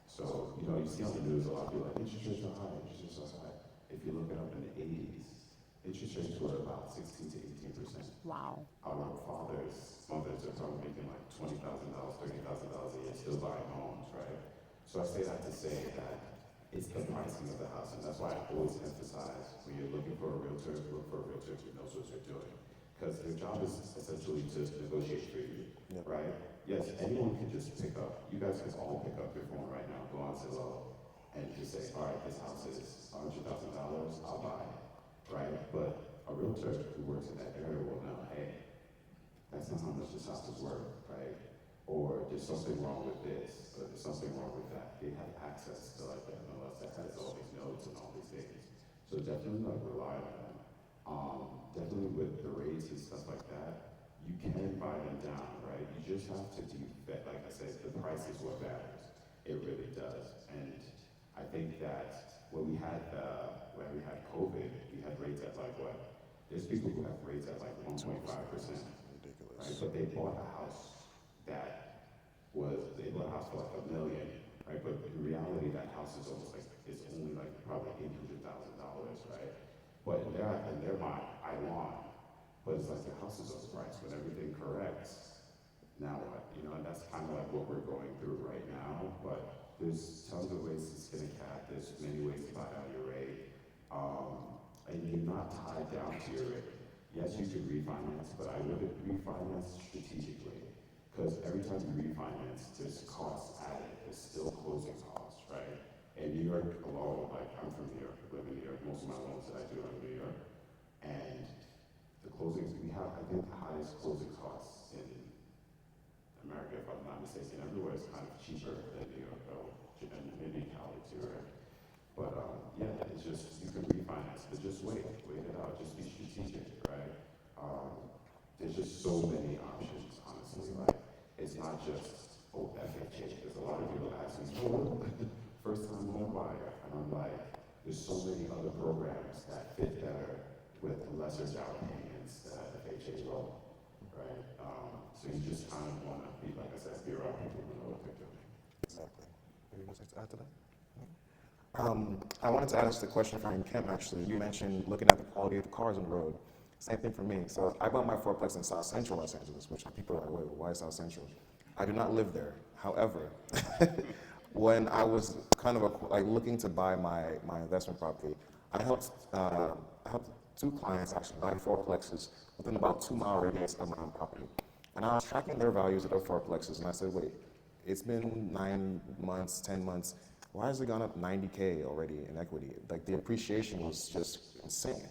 So, you see on the news a lot of people like, interest rates are high, interest rates are high. If you look it up in the 80s, interest rates were about 16 to 18%. Wow. Our fathers, mothers are probably making like $20,000, $30,000 a year, still buying homes, right? So I say that to say that it's the pricing of the house, and that's why I always emphasize when you're looking for a realtor, look for a realtor who knows what they're doing. because their job is essentially to negotiate for you, Yep. right? Yes, anyone can just pick up. You guys can all pick up your phone right now, go on Zillow, and just say, all right, this house is $100,000, I'll buy it, right? But a realtor who works in that area will know, hey, that's not how much this house is worth, right? Or there's something wrong with this, or there's something wrong with that. They have access to like the MLS that has all these notes and all these things. So definitely like rely on them. Definitely with the rates and stuff like that, you can buy them down, right? You just have to do that. Like I said, the price is what matters. It really does. And I think that when we had COVID, we had rates at like what? There's people who have rates at like 1.5%. Ridiculous. Right? But they bought a house they bought a house for like $1 million, right? But in reality, that house is almost like, it's only like probably $800,000, right? But in their mind, I want, but it's like the house is overpriced. When everything corrects, now what? You know, and that's kind of like what we're going through right now. But there's tons of ways to skin a cat. There's many ways to buy down your rate, and you're not tied down to your rate. Yes, you could refinance, but I wouldn't refinance strategically. Because every time you refinance, there's costs added. There's still closing costs, right? In New York alone, like I'm from New York, live in New York. Most of my loans that I do are in New York, and the closings we have, I think, the highest closing costs in America, if I'm not mistaken. Everywhere is kind of cheaper than New York, though, and maybe Cali too, right? But yeah, it's just you can refinance, but just wait it out. Just be strategic, right? There's just so many options, honestly. Like, it's not just, FHA. There's a lot of people that ask me, first time home buyer. And I'm like, there's so many other programs that fit better with lesser down payments than FHA loan, right? So you just kind of want to be, like I said, be around people who know what they're doing. Exactly. Maybe you to add to that? I wanted to ask the question from Kim, actually. You mentioned looking at the quality of the cars on the road. Same thing for me. So I bought my fourplex in South Central Los Angeles, which people are like, wait, why South Central? I do not live there. However, when I was kind of like looking to buy my investment property, I helped two clients actually buy fourplexes within about 2-mile radius of my own property. And I was tracking their values of their fourplexes, and I said, wait, it's been 9 months, 10 months. Why has it gone up 90K already in equity? Like the appreciation was just insane.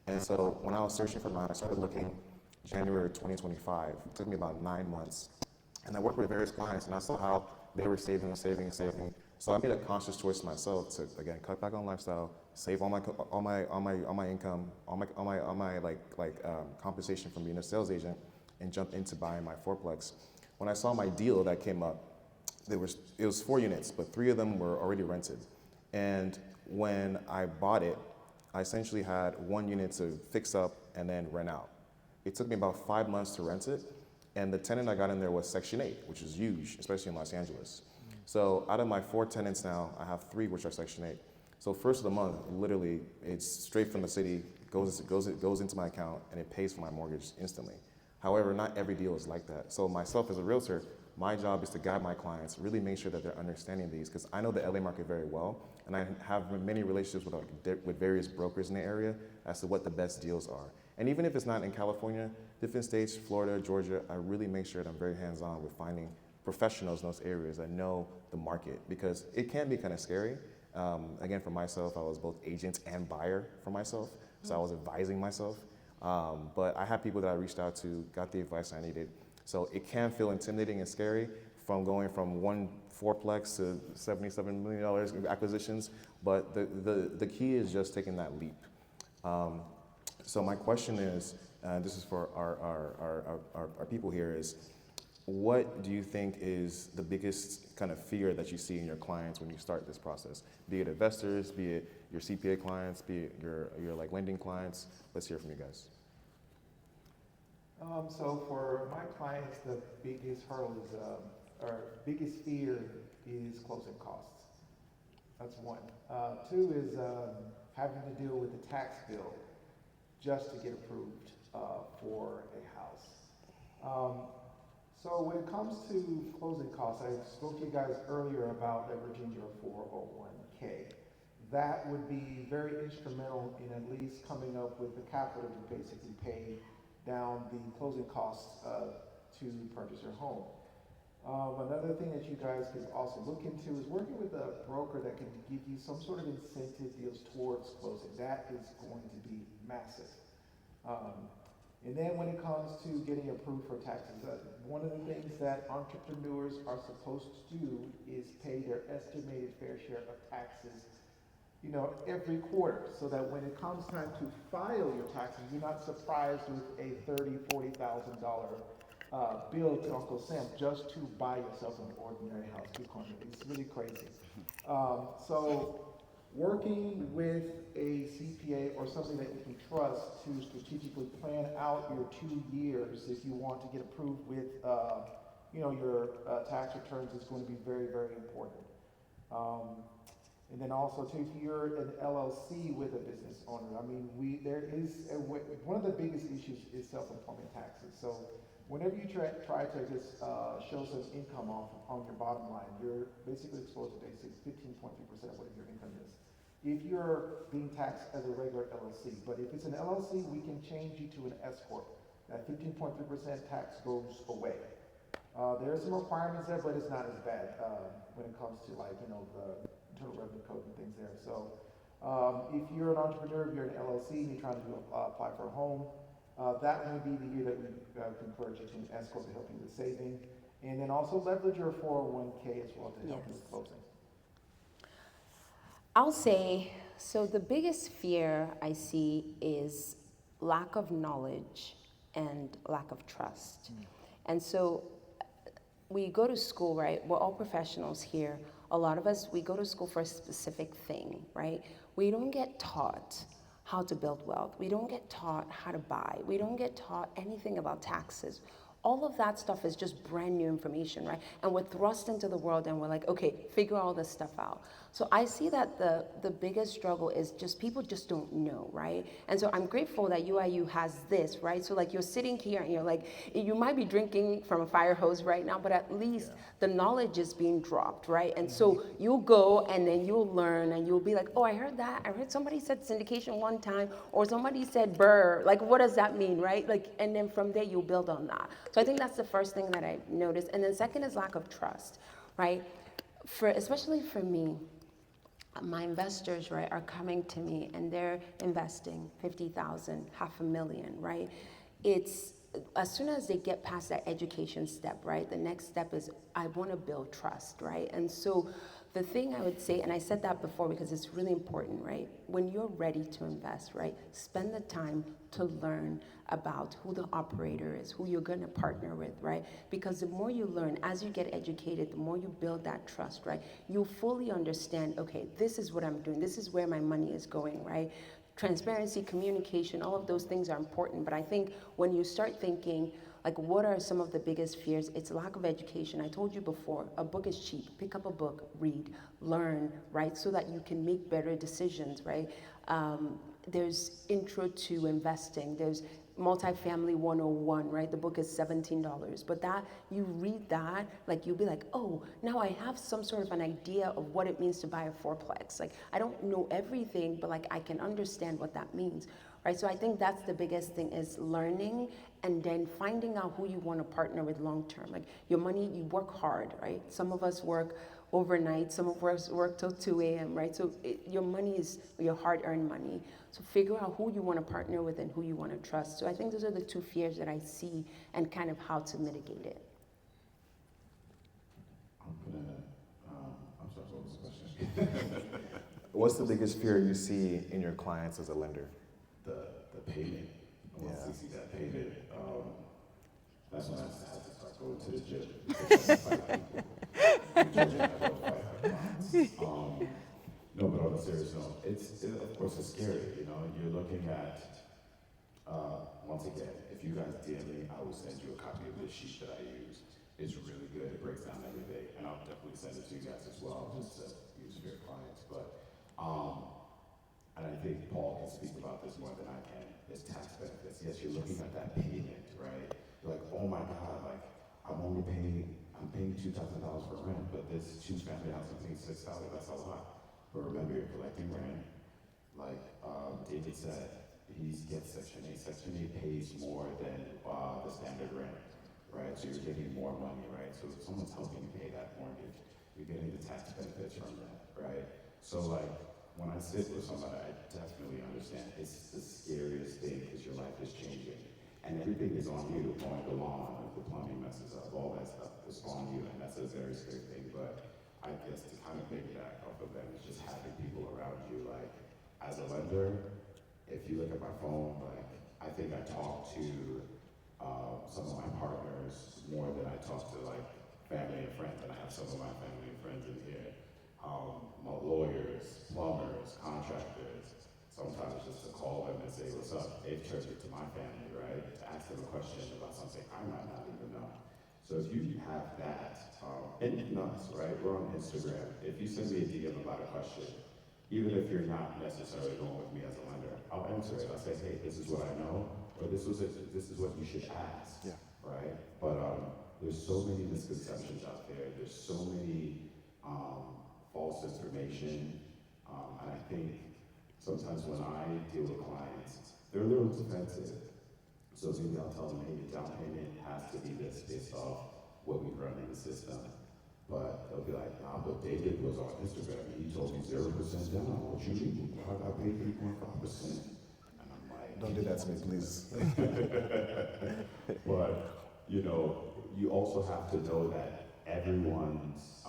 And so when I was searching for mine, I started looking January 2025. It took me about 9 months. And I worked with various clients, and I saw how they were saving. So I made a conscious choice myself to, again, cut back on lifestyle, save all my income, all my compensation from being a sales agent, and jump into buying my fourplex. When I saw my deal that came up, it was 4 units, but 3 of them were already rented. And when I bought it, I essentially had 1 unit to fix up and then rent out. It took me about 5 months to rent it, and the tenant I got in there was Section 8, which is huge, especially in Los Angeles. So out of my 4 tenants now, I have 3 which are Section 8. So first of the month, literally, it's straight from the city, goes into my account, and it pays for my mortgage instantly. However, not every deal is like that. So myself as a realtor, my job is to guide my clients, really make sure that they're understanding these, because I know the LA market very well, and I have many relationships with various brokers in the area as to what the best deals are. And even if it's not in California, different states, Florida, Georgia, I really make sure that I'm very hands-on with finding professionals in those areas that know the market, because it can be kind of scary. Again, for myself, I was both agent and buyer for myself, so I was advising myself. But I had people that I reached out to, got the advice I needed. So it can feel intimidating and scary from going from 1 fourplex to $77 million in acquisitions, but the key is just taking that leap. So my question is, this is for our people here, is what do you think is the biggest kind of fear that you see in your clients when you start this process? Be it investors, be it your CPA clients, be it your like lending clients. Let's hear from you guys. So for my clients, the biggest hurdle is, or biggest fear is closing costs. That's 1. 2 is having to deal with the tax bill just to get approved for a house. So when it comes to closing costs, I spoke to you guys earlier about leveraging your 401k. That would be very instrumental in at least coming up with the capital to basically pay down the closing costs to purchase your home. Another thing that you guys could also look into is working with a broker that can give you some sort of incentive deals towards closing. That is going to be massive. And then when it comes to getting approved for taxes, one of the things that entrepreneurs are supposed to do is pay their estimated fair share of taxes, every quarter, so that when it comes time to file your taxes, you're not surprised with a $30,000-$40,000 bill to Uncle Sam just to buy yourself an ordinary house. It's really crazy. So working with a CPA or somebody that you can trust to strategically plan out your 2 years if you want to get approved with your tax returns is going to be very, very important. And then also too, if you're an LLC with a business owner, one of the biggest issues is self-employment taxes. So whenever you try to just show some income off on your bottom line, you're basically exposed to 15.3% of what your income is. If you're being taxed as a regular LLC, but if it's an LLC, we can change you to an S corp. That 15.3% tax goes away. There are some requirements there, but it's not as bad when it comes to the Internal Revenue Code and things there. So if you're an entrepreneur, if you're an LLC and you're trying to apply for a home, that would be the year that we convert you to an S corp to help you with saving, and then also leverage your 401k as well to help you with closing. I'll say, so the biggest fear I see is lack of knowledge and lack of trust. And so we go to school, right? We're all professionals here. A lot of us, we go to school for a specific thing, right? We don't get taught how to build wealth. We don't get taught how to buy. We don't get taught anything about taxes. All of that stuff is just brand new information, right? And we're thrust into the world and we're like, okay, figure all this stuff out. So I see that the biggest struggle is just people just don't know, right? And so I'm grateful that UIU has this, right? So like you're sitting here and you're like, you might be drinking from a fire hose right now, but at least the knowledge is being dropped, right? And so you'll go and then you'll learn and you'll be like, oh, I heard that. I heard somebody said syndication one time or somebody said burr. Like, what does that mean, right? Like, and then from there you'll build on that. So I think that's the first thing that I noticed. And then second is lack of trust, right? Especially for me, my investors, right, are coming to me and they're investing $50,000, $500,000, right? It's as soon as they get past that education step, right, the next step is I want to build trust, right? And so the thing I would say, and I said that before because it's really important, right? When you're ready to invest, right, spend the time to learn about who the operator is, who you're going to partner with, right? Because the more you learn, as you get educated, the more you build that trust, right? You fully understand, okay, this is what I'm doing. This is where my money is going, right? Transparency, communication, all of those things are important. But I think when you start thinking, like, what are some of the biggest fears? It's lack of education. I told you before, a book is cheap. Pick up a book, read, learn, right? So that you can make better decisions, right? There's intro to investing. There's multifamily 101, right? The book is $17. But that, you read that, like you'll be like, oh, now I have some sort of an idea of what it means to buy a fourplex. Like, I don't know everything, but like I can understand what that means, right? So I think that's the biggest thing is learning and then finding out who you want to partner with long term. Like your money, you work hard, right? Some of us work overnight, some of us work till 2 a.m., right? So your money is your hard-earned money. So figure out who you want to partner with and who you want to trust. So I think those are the two fears that I see and kind of how to mitigate it. I'm sorry, what was the question? What's the biggest fear you see in your clients as a lender? The payment. Once they see that payment, that's when I have to start going to the gym. No, but on a serious note, it's of course it's scary. You know, you're looking at once again, if you guys DM me, I will send you a copy of this sheet that I use. It's really good. It breaks down everything, and I'll definitely send it to you guys as well, just to use for your clients. But and I think Paul can speak about this more than I can. Is tax benefits. Yes, you're looking at that payment, right? You're like, oh my God, like I'm paying $2,000 for rent, but this two-family house I'm paying $6,000. That's a lot. But remember, you're collecting rent. Like David said, he gets Section 8. Section 8 pays more than the standard rent, right? So you're getting more money, right? So if someone's helping you pay that mortgage, you're getting the tax benefits from that, right? So like, when I sit with somebody, I definitely understand it's the scariest thing because your life is changing. And everything is on you, mowing the lawn, if the plumbing messes up, all that stuff is on you, and that's a very scary thing. But I guess to kind of piggyback off of that is just having people around you. Like, as a lender, if you look at my phone, like, I think I talk to some of my partners more than I talk to like family and friends, and I have some of my family and friends in here. My lawyers, plumbers, contractors, sometimes just to call them and say, what's up? They've turned it to my family, right? To ask them a question about something I might not even know. So if you have that, and us, right? We're on Instagram. If you send me a DM about a question, even if you're not necessarily going with me as a lender, I'll answer it. I'll say, hey, this is what I know, or this is what you should ask, right? But there's so many misconceptions out there. There's so many false information, and I think sometimes when I deal with clients, they're a little defensive. So maybe I'll tell them, hey, your down payment has to be this based off what we run in the system. But they'll be like, nah, but David was on Instagram and he told me 0% down. What you mean? I paid 3.5%. And I'm like, Don't do that to me, please. but, you know, you also have to know that everyone's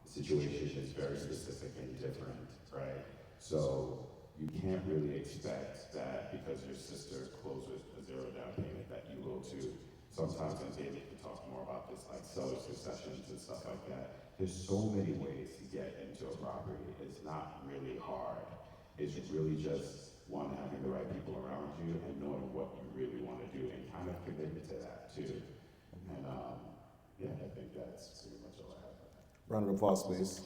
situation is very specific and different, right? So you can't really expect that because your sister closed with a 0 down payment that you will too. Sometimes, and David can talk more about this, like seller concessions and stuff like that. There's so many ways to get into a property. It's not really hard. It's really just one, having the right people around you and knowing what you really want to do and kind of committing to that too. And yeah, I think that's pretty much all I have. Round of applause, please.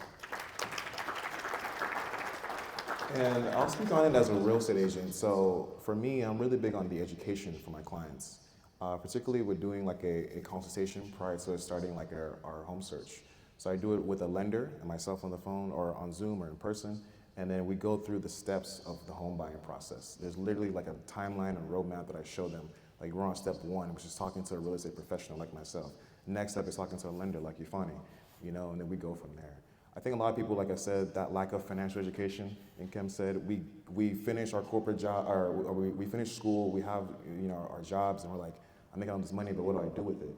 And I'll speak on it as a real estate agent. So for me, I'm really big on the education for my clients, particularly with doing like a consultation prior to starting like our home search. So I do it with a lender and myself on the phone or on Zoom or in person, and then we go through the steps of the home buying process. There's literally like a timeline and roadmap that I show them. Like we're on step 1, which is talking to a real estate professional like myself. Next step is talking to a lender like Yufani, you know, and then we go from there. I think a lot of people, like I said, that lack of financial education, and Kim said, we finish our corporate job, or we finish school, we have, you know, our jobs, and we're like, I'm making all this money, but what do I do with it?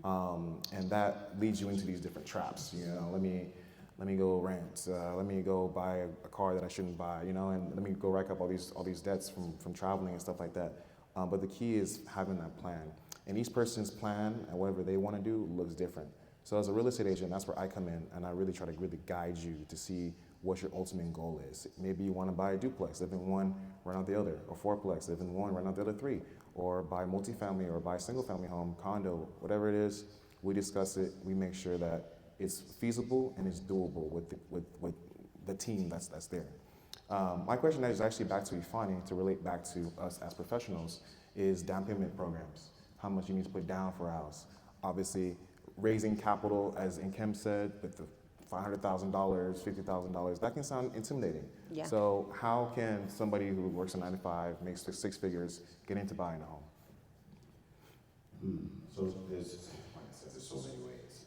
And that leads you into these different traps, you know, let me go rent, let me go buy a car that I shouldn't buy, you know, and let me go rack up all these debts from traveling and stuff like that. But the key is having that plan. And each person's plan and whatever they want to do looks different. So as a real estate agent, that's where I come in, and I really try to really guide you to see what your ultimate goal is. Maybe you want to buy a duplex, live in one, rent out the other, or fourplex, live in one, rent out the other 3, or buy multifamily, or buy a single family home, condo, whatever it is. We discuss it. We make sure that it's feasible and it's doable with the team that's there. My question is actually back to Ifani, to relate back to us as professionals, is down payment programs. How much you need to put down for a house. Obviously, raising capital, as Nkem said, with the $500,000, $50,000, that can sound intimidating. Yeah. So how can somebody who works a 9 to 5, makes 6 figures, get into buying a home? So there's, like I said, there's so many ways.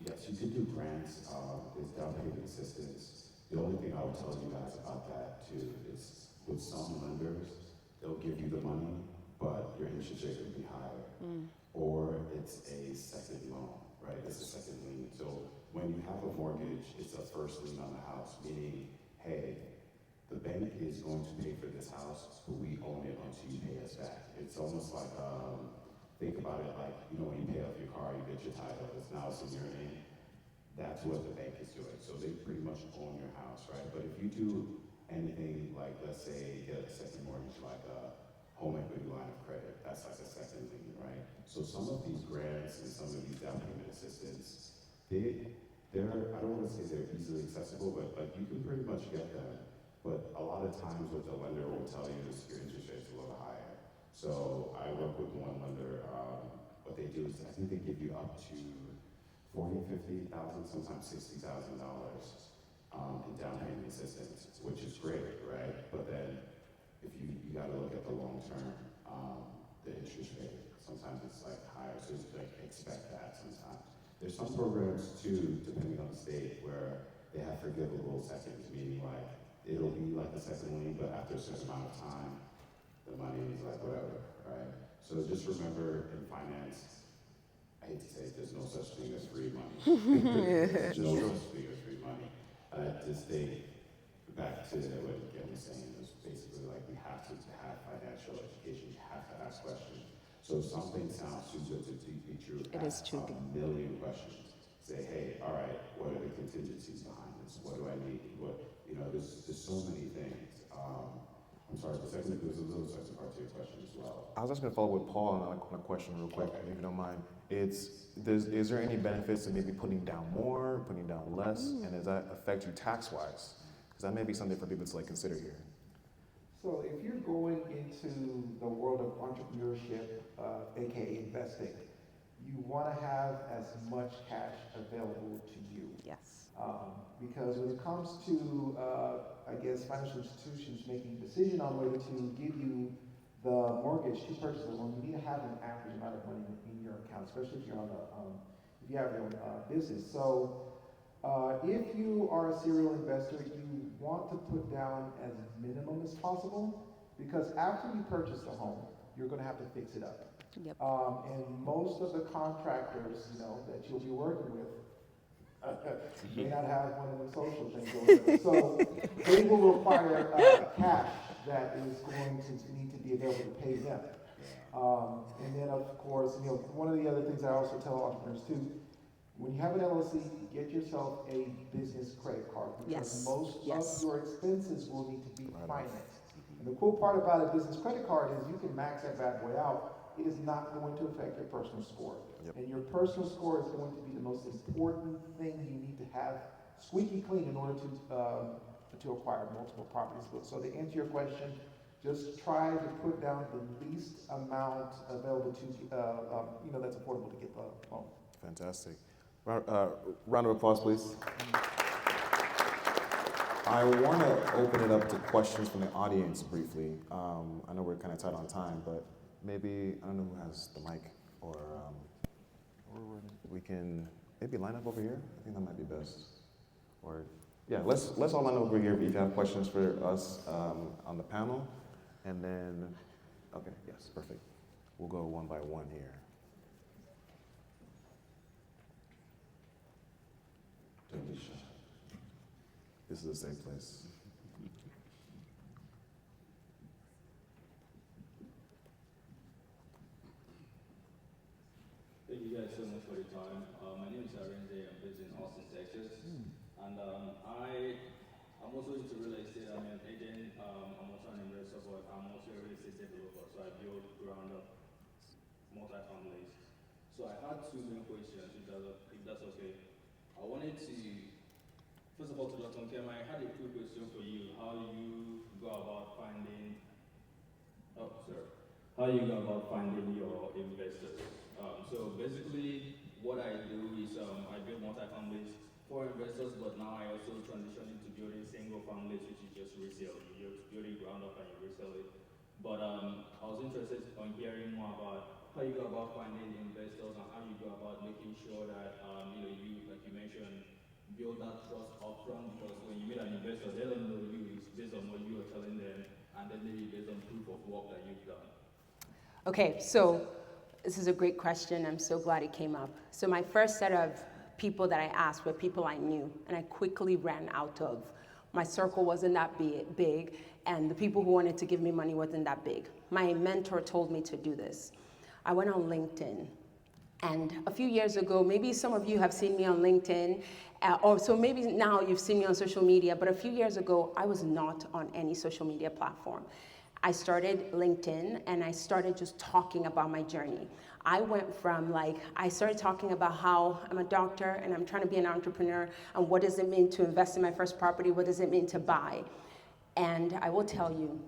Yes, you can do grants, there's down payment assistance. The only thing I would tell you guys about that too is with some lenders, they'll give you the money, but your interest rate will be higher. Or it's a second loan, right? It's a second lien. So when you have a mortgage, it's a first lien on the house, meaning, hey, the bank is going to pay for this house, but we own it until you pay us back. It's almost like, think about it like, you know, when you pay off your car, you get your title, it's in your name. That's what the bank is doing. So they pretty much own your house, right? But if you do anything like, let's say, get a second mortgage, like a home equity line of credit, that's like a second lien, right? So some of these grants and some of these down payment assistance, they're I don't want to say they're easily accessible, but like you can pretty much get them. But a lot of times what the lender will tell you is your interest rate's a little higher. So I work with one lender, what they do is I think they give you up to $40,000, $50,000, sometimes $60,000 in down payment assistance, which is great, right? But then if you gotta look at the long term, the interest rate. Sometimes it's like higher, so it's like expect that sometimes. There's some programs too, depending on the state, where they have forgivable seconds, meaning like it'll be like a second lien, but after a certain amount of time, the money is like whatever, right? So just remember in finance, I hate to say it, there's no such thing as free money. There's no such thing as free money. This thing, back to what Ken was saying, is basically like we have to have financial education, you have to ask questions. So if something sounds too good to be true, It is too good. a million questions. Say, hey, all right, what are the contingencies behind this? What do I need? What, there's so many things. I'm sorry, there's a little second part to your question as well. I was just going to follow with Paul on a question real quick, if you don't mind. Is there any benefits to maybe putting down more, putting down less, and does that affect you tax-wise? Because that may be something for people to consider here. So if you're going into the world of entrepreneurship, aka investing, you want to have as much cash available to you. Yes. Because when it comes to, financial institutions making a decision on whether to give you the mortgage to purchase a loan, you need to have an average amount of money in your account, especially if you're if you have your own business. So if you are a serial investor, you want to put down as minimum as possible, because after you purchase the home, you're going to have to fix it up. Yep. And most of the contractors, that you'll be working with, may not have one of the social things going on. So they will require cash that is going to need to be available to pay them. And then of course, one of the other things I also tell entrepreneurs too, when you have an LLC, get yourself a business credit card, because Yes. most Yes. of your expenses will need to be financed. And the cool part about a business credit card is you can max that bad boy out. It is not going to affect your personal score. Yep. And your personal score is going to be the most important thing you need to have squeaky clean in order to acquire multiple properties. So to answer your question, just try to put down the least amount available to, that's affordable to get the loan. Fantastic. Round of applause, please. I want to open it up to questions from the audience briefly. I know we're kind of tight on time, but maybe, I don't know who has the mic, or we can maybe line up over here. I think that might be best. Or, yeah, let's all line up over here if you have questions for us on the panel. And then, okay, yes, perfect. We'll go one by one here. Don't be shy. This is a safe place. Thank you guys so much for your time. My name is Arenze. I'm based in Austin, Texas. And I'm also into real estate. I'm an agent. I'm also an investor, but I'm also a real estate developer. So I build ground up multi-families. So I had two main questions, if that's okay. I wanted to, first of all, to Dr. Nkem, I had a quick question for you. How you go about finding your investors. So basically, what I do is I build multi-families for investors, but now I also transition into building single families, which is just resale. You're building ground up and you resell it. But I was interested in hearing more about how you go about finding investors and how you go about making sure that you, like you mentioned, build that trust upfront, because when you meet an investor, they don't know you. It's based on what you are telling them, and then maybe based on proof of work that you've done. Okay, so this is a great question. I'm so glad it came up. So my first set of people that I asked were people I knew, and I quickly ran out of. My circle wasn't that big, and the people who wanted to give me money wasn't that big. My mentor told me to do this. I went on LinkedIn, and a few years ago, maybe some of you have seen me on LinkedIn, or so maybe now you've seen me on social media, but a few years ago, I was not on any social media platform. I started LinkedIn and I started just talking about my journey. I went from I started talking about how I'm a doctor and I'm trying to be an entrepreneur, and what does it mean to invest in my first property? What does it mean to buy? And I will tell you,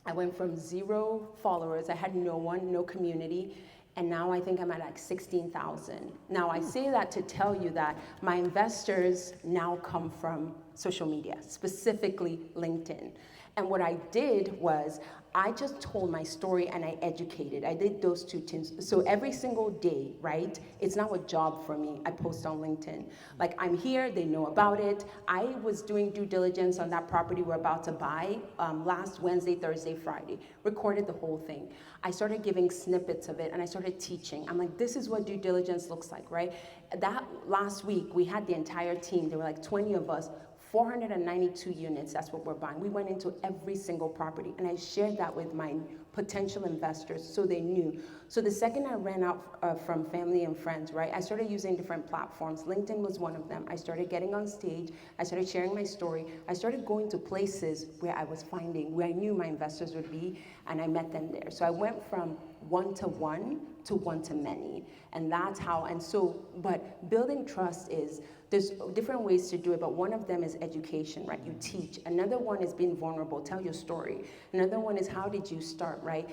I went from 0 followers. I had no one, no community. And now I think I'm at like 16,000. Now I say that to tell you that my investors now come from social media, specifically LinkedIn. And what I did was I just told my story and I educated. I did those two things. So every single day, right? It's now a job for me. I post on LinkedIn. Like, I'm here, they know about it. I was doing due diligence on that property we're about to buy last Wednesday, Thursday, Friday. Recorded the whole thing. I started giving snippets of it and I started teaching. I'm like, this is what due diligence looks like, right? That last week, we had the entire team. There were like 20 of us. 492 units, that's what we're buying. We went into every single property, and I shared that with my potential investors so they knew. So the second I ran out from family and friends, right, I started using different platforms. LinkedIn was one of them. I started getting on stage. I started sharing my story. I started going to places where I was finding, where I knew my investors would be, and I met them there. So I went from one-to-one to one-to-many, and that's how, and so, but building trust is, there's different ways to do it, but one of them is education, right? You teach. Another one is being vulnerable, tell your story. Another one is how did you start, right?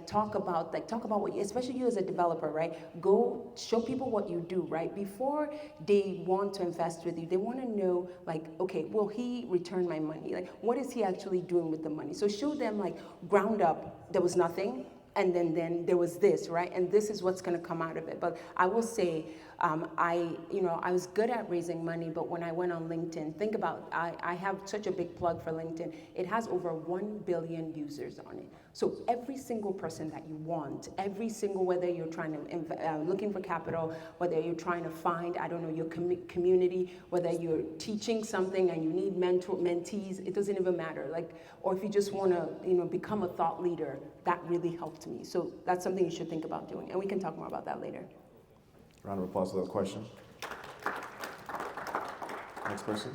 Talk about what you, especially you as a developer, right? Go show people what you do, right? Before they want to invest with you, they want to know, like, okay, will he return my money? Like, what is he actually doing with the money? So show them, like, ground up, there was nothing, and then there was this, right? And this is what's gonna come out of it. But I will say, I was good at raising money, but when I went on LinkedIn, think about, I have such a big plug for LinkedIn. It has over 1 billion users on it. So every single person that you want, every single, whether you're trying to, looking for capital, whether you're trying to find, I don't know, your community, whether you're teaching something and you need mentees, it doesn't even matter. Like, or if you just wanna, become a thought leader, that really helped me. So that's something you should think about doing. And we can talk more about that later. Round of applause for that question. Next person.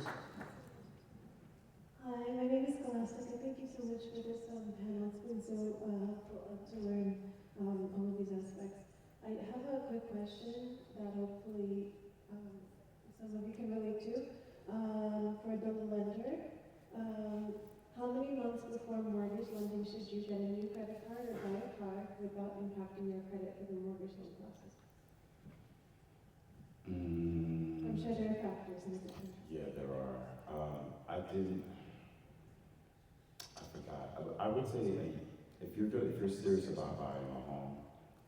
Hi, my name is Scholastica. Thank you so much for this panel. It's been so helpful to learn all of these aspects. I have a quick question that hopefully some of you can relate to. For the lender, how many months before mortgage lending should you get a new credit card or buy a car without impacting your credit for the mortgage loan process? I'm sure there are factors in it. Yeah, there are. I forgot. I would say, like, if you're serious about buying a home,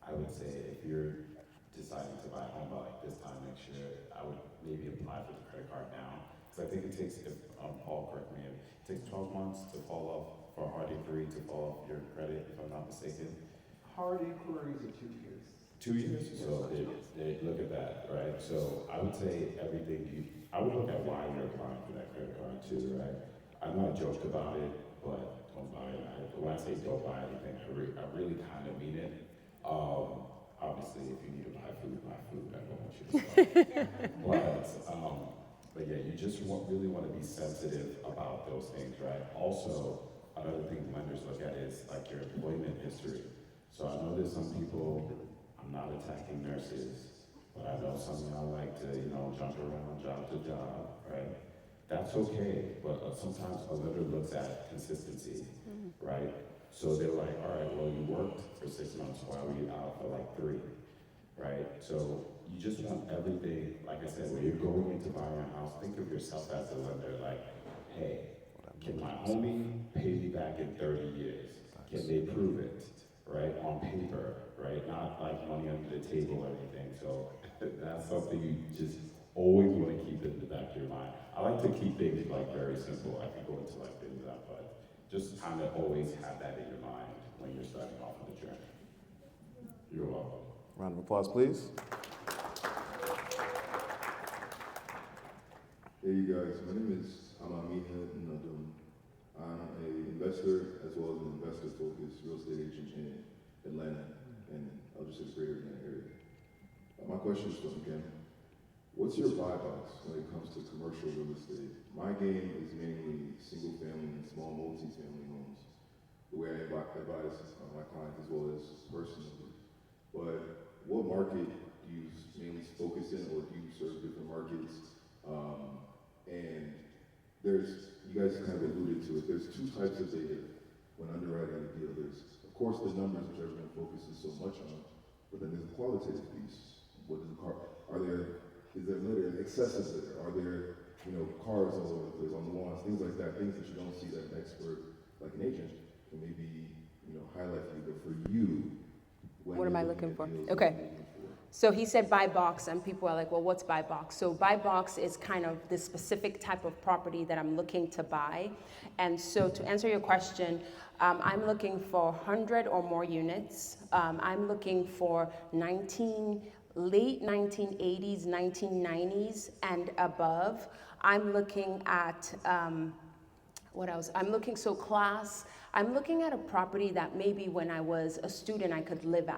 I would say if you're deciding to buy a home by like this time next year, I would maybe apply for the credit card now. Because I think it takes, if Paul correct me, it takes 12 months to fall off, for a hard inquiry to fall off your credit, if I'm not mistaken. Hard inquiries are 2 years. 2 years, so they look at that, right? So I would say I would look at why you're applying for that credit card too, right? I'm not joked about it, but don't buy it. When I say don't buy anything, I really kind of mean it. Obviously, if you need to buy food, I don't want you to start. But yeah, you just really want to be sensitive about those things, right? Also, another thing lenders look at is like your employment history. So I know there's some people, I'm not attacking nurses, but I know some of y'all like to, jump around job to job, right? That's okay, but sometimes a lender looks at consistency, right? So they're like, all right, well, you worked for 6 months, why were you out for like 3, right? So you just want everything, like I said, when you're going into buying a house, think of yourself as a lender, like, hey, can my homie pay me back in 30 years? Can they prove it? Right, on paper, right? Not like money under the table or anything. So that's something you just always want to keep in the back of your mind. I like to keep things like very simple. I can go into like things up, but just kind of always have that in your mind when you're starting off on the journey. You're welcome. Round of applause, please. Hey you guys, my name is Amamiha Nadum. I'm an investor as well as an investor-focused real estate agent in Atlanta, and I'll just say the greater Atlanta area. My question is for Kim. What's your buy box when it comes to commercial real estate? My game is mainly single-family and small multi-family homes, the way I advise my clients as well as personally. But what market do you mainly focus in, or do you serve different markets? And you guys kind of alluded to it, there's 2 types of data when underwriting a deal. There's, of course, the numbers which everyone focuses so much on, But then there's a qualitative piece. What is the car? Is there litter, excessive litter? Are there, cars all over the place, on the lawns, things like that, things that you don't see that an expert, like an agent, can maybe, highlight for you. But for you, What am I looking for? Deals, Okay. So he said buy box, and people are like, well, what's buy box? So buy box is kind of the specific type of property that I'm looking to buy. And so to answer your question, I'm looking for 100 or more units. I'm looking for late 1980s, 1990s and above. I'm looking at, what else? I'm looking at a property that maybe when I was a student I could live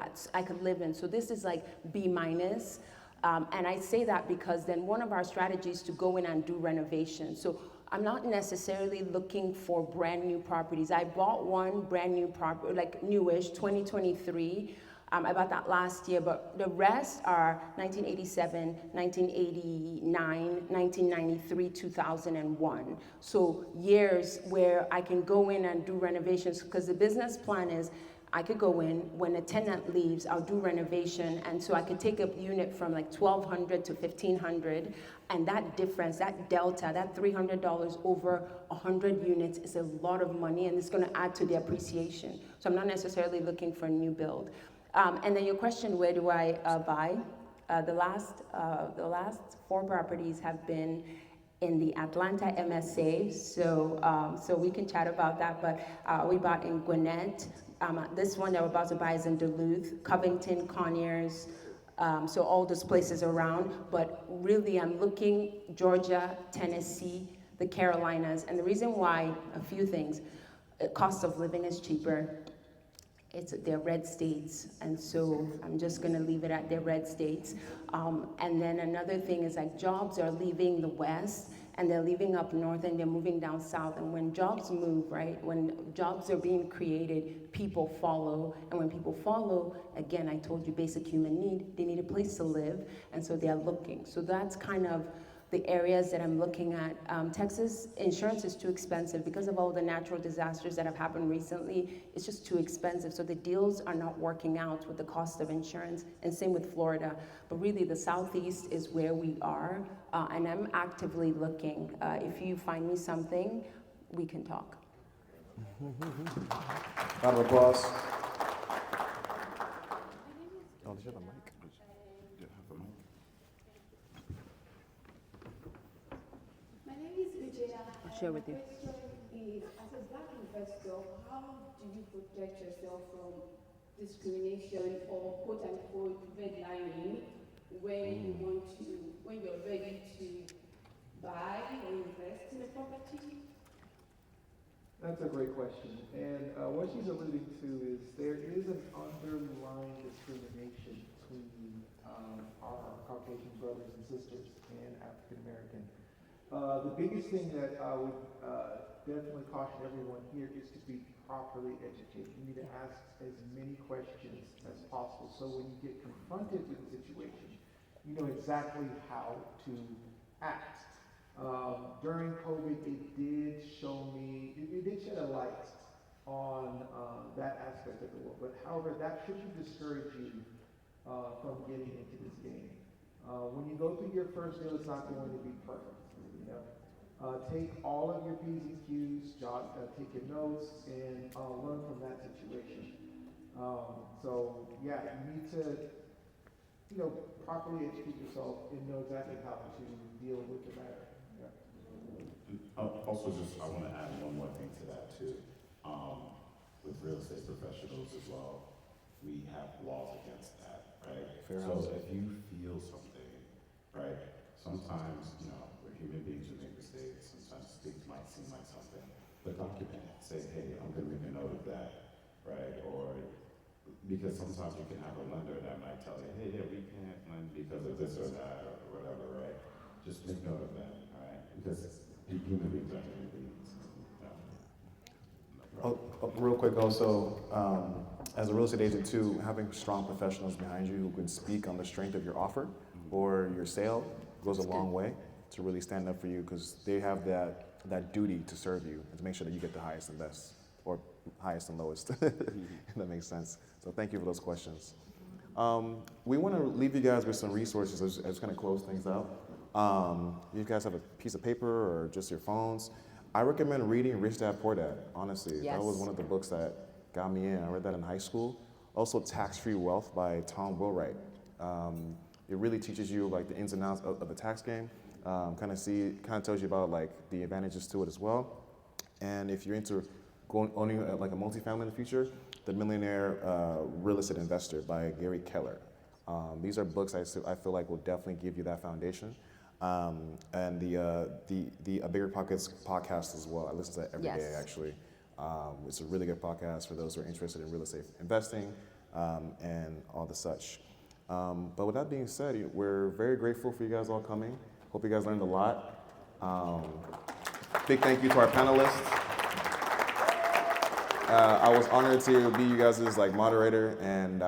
in. So this is like B minus. And I say that because then one of our strategies is to go in and do renovations. So I'm not necessarily looking for brand new properties. I bought one brand new property, like newish, 2023. I bought that last year, but the rest are 1987, 1989, 1993, 2001. So years where I can go in and do renovations, because the business plan is I could go in, when a tenant leaves, I'll do renovation, and so I could take a unit from like 1,200 to 1,500, and that difference, that delta, that $300 over 100 units is a lot of money, and it's gonna add to the appreciation. So I'm not necessarily looking for a new build. And then your question, where do I buy? The last 4 properties have been in the Atlanta MSA, so we can chat about that, but we bought in Gwinnett. This one that we're about to buy is in Duluth, Covington, Conyers, so all those places around, but really I'm looking Georgia, Tennessee, the Carolinas, and the reason why, a few things, cost of living is cheaper. They're red states, and so I'm just gonna leave it at their red states. And then another thing is like jobs are leaving the West and they're leaving up north and they're moving down south. And when jobs move, right, when jobs are being created, people follow. And when people follow, again, I told you basic human need, they need a place to live, and so they're looking. So that's kind of the areas that I'm looking at. Texas insurance is too expensive because of all the natural disasters that have happened recently. It's just too expensive. So the deals are not working out with the cost of insurance, and same with Florida. But really the Southeast is where we are, and I'm actively looking. If you find me something, we can talk. Round of applause. Oh, did you have a mic? Share with you. My question is, as a Black investor, how do you protect yourself from discrimination or quote unquote redlining when you're ready to buy or invest in a property? That's a great question. And what she's alluding to is there is an underlying discrimination between our Caucasian brothers and sisters and African American. The biggest thing that I would definitely caution everyone here is to be properly educated. You need to ask as many questions as possible, so when you get confronted with a situation, you know exactly how to act. During COVID, it did shed a light on that aspect of the world. But however, that shouldn't discourage you from getting into this game. When you go through your first deal, it's not going to be perfect. Take all of your P's and Q's, take your notes, and learn from that situation. So yeah, you need to, properly educate yourself and know exactly how to deal with the matter. Yeah. Also, I want to add one more thing to that too. With real estate professionals as well, we have laws against that, right? So if you feel something, right? Sometimes, we're human beings who make mistakes. Sometimes things might seem like something, but document it. Say, hey, I'm going to make a note of that, right? Or because sometimes you can have a lender that might tell you, hey, yeah, we can't lend because of this or that or whatever, right? Just make note of that, all right? Because human beings are human beings. Real quick also, as a real estate agent too, having strong professionals behind you who can speak on the strength of your offer or your sale goes a long way to really stand up for you, because they have that duty to serve you and to make sure that you get the highest and best, or highest and lowest, if that makes sense. So thank you for those questions. We want to leave you guys with some resources as kind of close things out. You guys have a piece of paper or just your phones. I recommend reading Rich Dad Poor Dad, honestly. Yes. That was one of the books that got me in. I read that in high school. Also, Tax-Free Wealth by Tom Wheelwright. It really teaches you like the ins and outs of the tax game. Kind of tells you about like the advantages to it as well. And if you're into owning like a multifamily in the future, The Millionaire Real Estate Investor by Gary Keller. These are books I feel like will definitely give you that foundation. And the A Bigger Pockets podcast as well. I listen to that every day Yes. actually. It's a really good podcast for those who are interested in real estate investing and all the such. But with that being said, we're very grateful for you guys all coming. Hope you guys learned a lot. Big thank you to our panelists. I was honored to be you guys' like moderator, and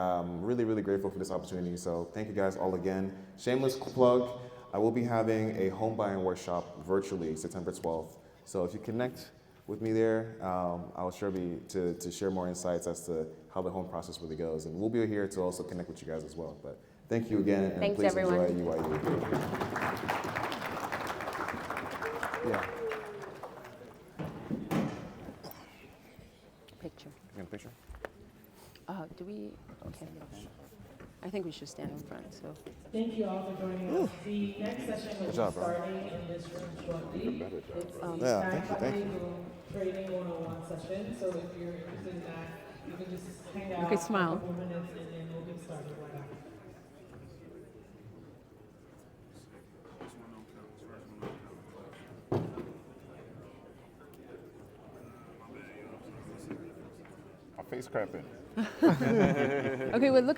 really, really grateful for this opportunity. So thank you guys all again. Shameless plug, I will be having a home buying workshop virtually September 12th. So if you connect with me there, I will sure be to share more insights as to how the home process really goes. And we'll be here to also connect with you guys as well. But thank you again, and Thanks, please everyone. enjoy UIU. Yeah. Picture. You want a picture? Do we? Okay. I think we should stand in front. So. Thank you all for joining us. The next session will be job, bro. starting in this room shortly. It's Yeah, thank you. Trading 101 session. So if you're interested in that, you can just hang out Okay, smile. for a couple minutes and then we'll get started right after. My face cramping. Okay. Well, look.